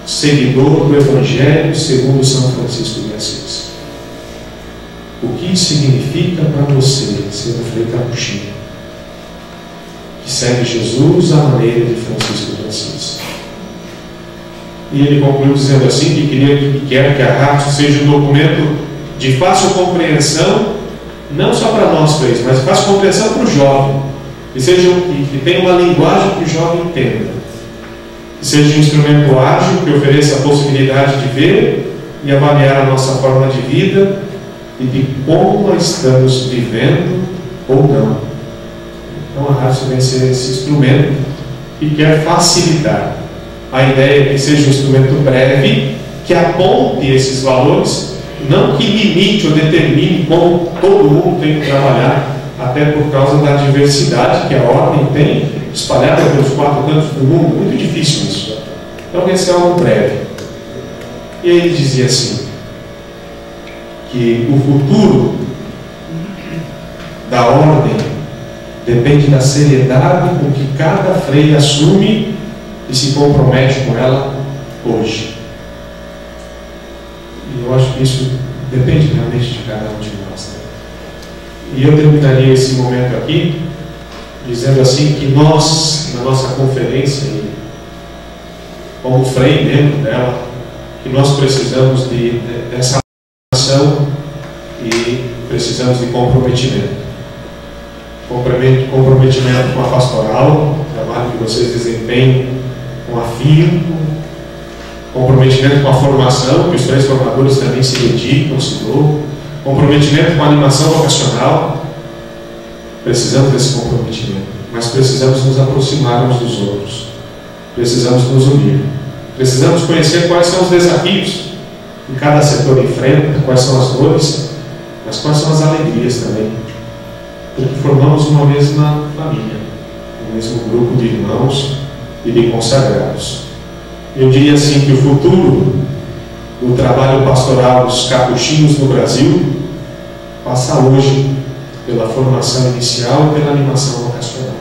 seguidor do Evangelho segundo São Francisco de Assis? O que significa para você ser um Frei Capuchinho que segue Jesus à maneira de Francisco de Assis? E ele concluiu dizendo assim que queria e quer que a Ratio seja um documento de fácil compreensão, não só para nós três, mas de fácil compreensão para o jovem, que tenha uma linguagem que o jovem entenda, que seja um instrumento ágil que ofereça a possibilidade de ver e avaliar a nossa forma de vida e de como nós estamos vivendo ou não. Então a Ratio vem ser esse instrumento que quer facilitar. A ideia é que seja um instrumento breve, que aponte esses valores, não que limite ou determine como todo mundo tem que trabalhar, até por causa da diversidade que a ordem tem espalhada pelos 4 cantos do mundo. Muito difícil isso. Então esse é algo breve. E ele dizia assim, que o futuro da ordem depende da seriedade com que cada frei assume e se compromete com ela hoje. E eu acho que isso depende realmente de cada um de nós. E eu terminaria esse momento aqui dizendo assim que nós, na nossa conferência, como frei dentro dela, que nós precisamos dessa ação e precisamos de comprometimento. Comprometimento com a pastoral, o trabalho que vocês desempenham com afinco, comprometimento com a formação, que os 3 formadores também se dedicam, se doam, comprometimento com a animação vocacional. Precisamos desse comprometimento, mas precisamos nos aproximar uns dos outros, precisamos nos unir, precisamos conhecer quais são os desafios que cada setor enfrenta, quais são as dores, mas quais são as alegrias também, porque formamos uma mesma família, um mesmo grupo de irmãos e de consagrados. Eu diria assim que o futuro do trabalho pastoral dos capuchinhos no Brasil passa hoje pela formação inicial e pela animação vocacional.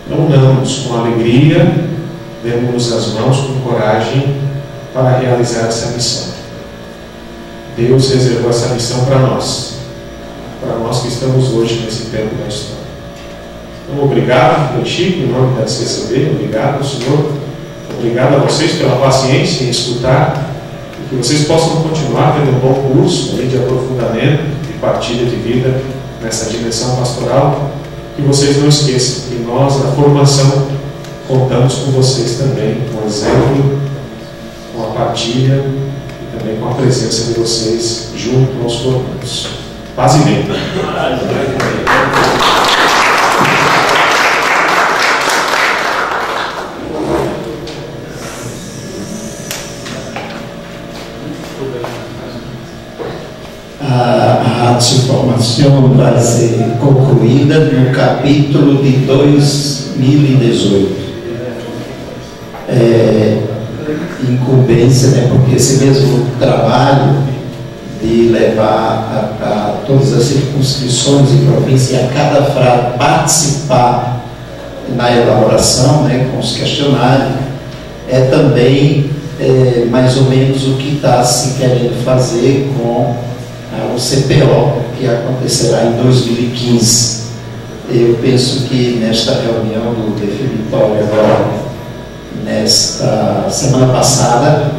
Então, unamos com alegria, demos as mãos com coragem para realizar essa missão. Deus reservou essa missão para nós que estamos hoje nesse tempo da história. Então, obrigado, Chico, em nome da CCB, obrigado, Senhor. Obrigado a vocês pela paciência em escutar e que vocês possam continuar tendo um bom curso de aprofundamento e partilha de vida nessa dimensão pastoral. Que vocês não esqueçam que nós, na formação, contamos com vocês também, com o exemplo, com a partilha e também com a presença de vocês junto aos formandos. Paz e bem. A informação vai ser concluída no capítulo de 2018. Incumbência, né, porque esse mesmo trabalho de levar a todas as circunscrições e províncias, a cada frade participar na elaboração, né, com os questionários, é também mais ou menos o que está se querendo fazer com o CPO, que acontecerá em 2015. Eu penso que nesta reunião do definitório agora, nesta semana passada,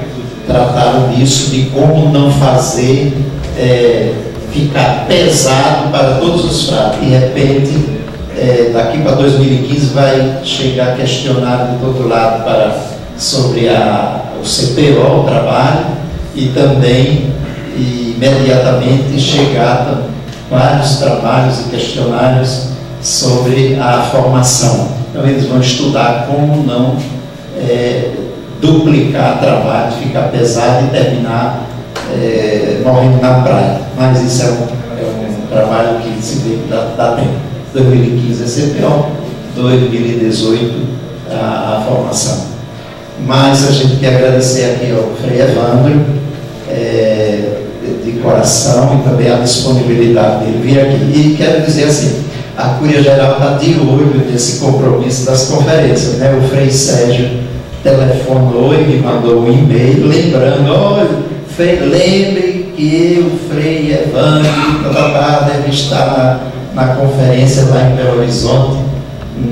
trataram disso, de como não fazer ficar pesado para todos os frades. De repente, daqui para 2015 vai chegar questionário de todo lado sobre o CPO, o trabalho, e também imediatamente chegar vários trabalhos e questionários sobre a formação. Então eles vão estudar como não duplicar trabalho, ficar pesado e terminar morrendo na praia. Mas isso é um trabalho que se vê que dá tempo. 2015 é CPO, 2018 a formação. Mas a gente quer agradecer aqui ao Frei Evandro, de coração, e também a disponibilidade dele vir aqui. E quero dizer assim, a Cúria Geral está de olho nesse compromisso das conferências, né? O Frei Sérgio telefonou e me mandou um e-mail lembrando: olha, Frei, lembre que o Frei Evandro deve estar na conferência lá em Belo Horizonte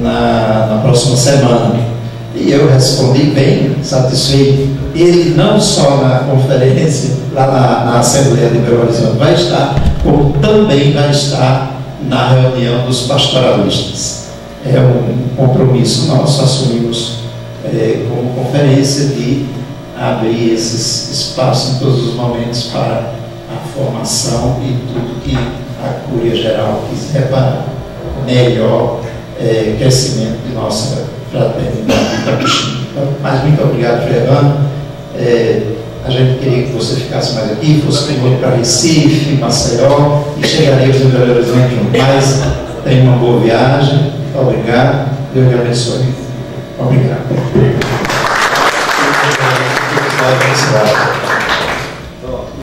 na próxima semana. E eu respondi bem satisfeito. Ele não só na conferência, lá na Assembleia de Belo Horizonte vai estar, como também vai estar na reunião dos pastoralistas. É um compromisso nosso, assumimos como conferência, de abrir esses espaços em todos os momentos para a formação e tudo que a Cúria Geral quiser para melhor crescimento de nossa fraternidade de Itapuxim. Então, mas muito obrigado, Frei Evandro. A gente queria que você ficasse mais aqui, fosse comigo para Recife, Maceió, e chegaremos em Belo Horizonte juntos. Mas tenha uma boa viagem. Obrigado. Deus lhe abençoe. Obrigado.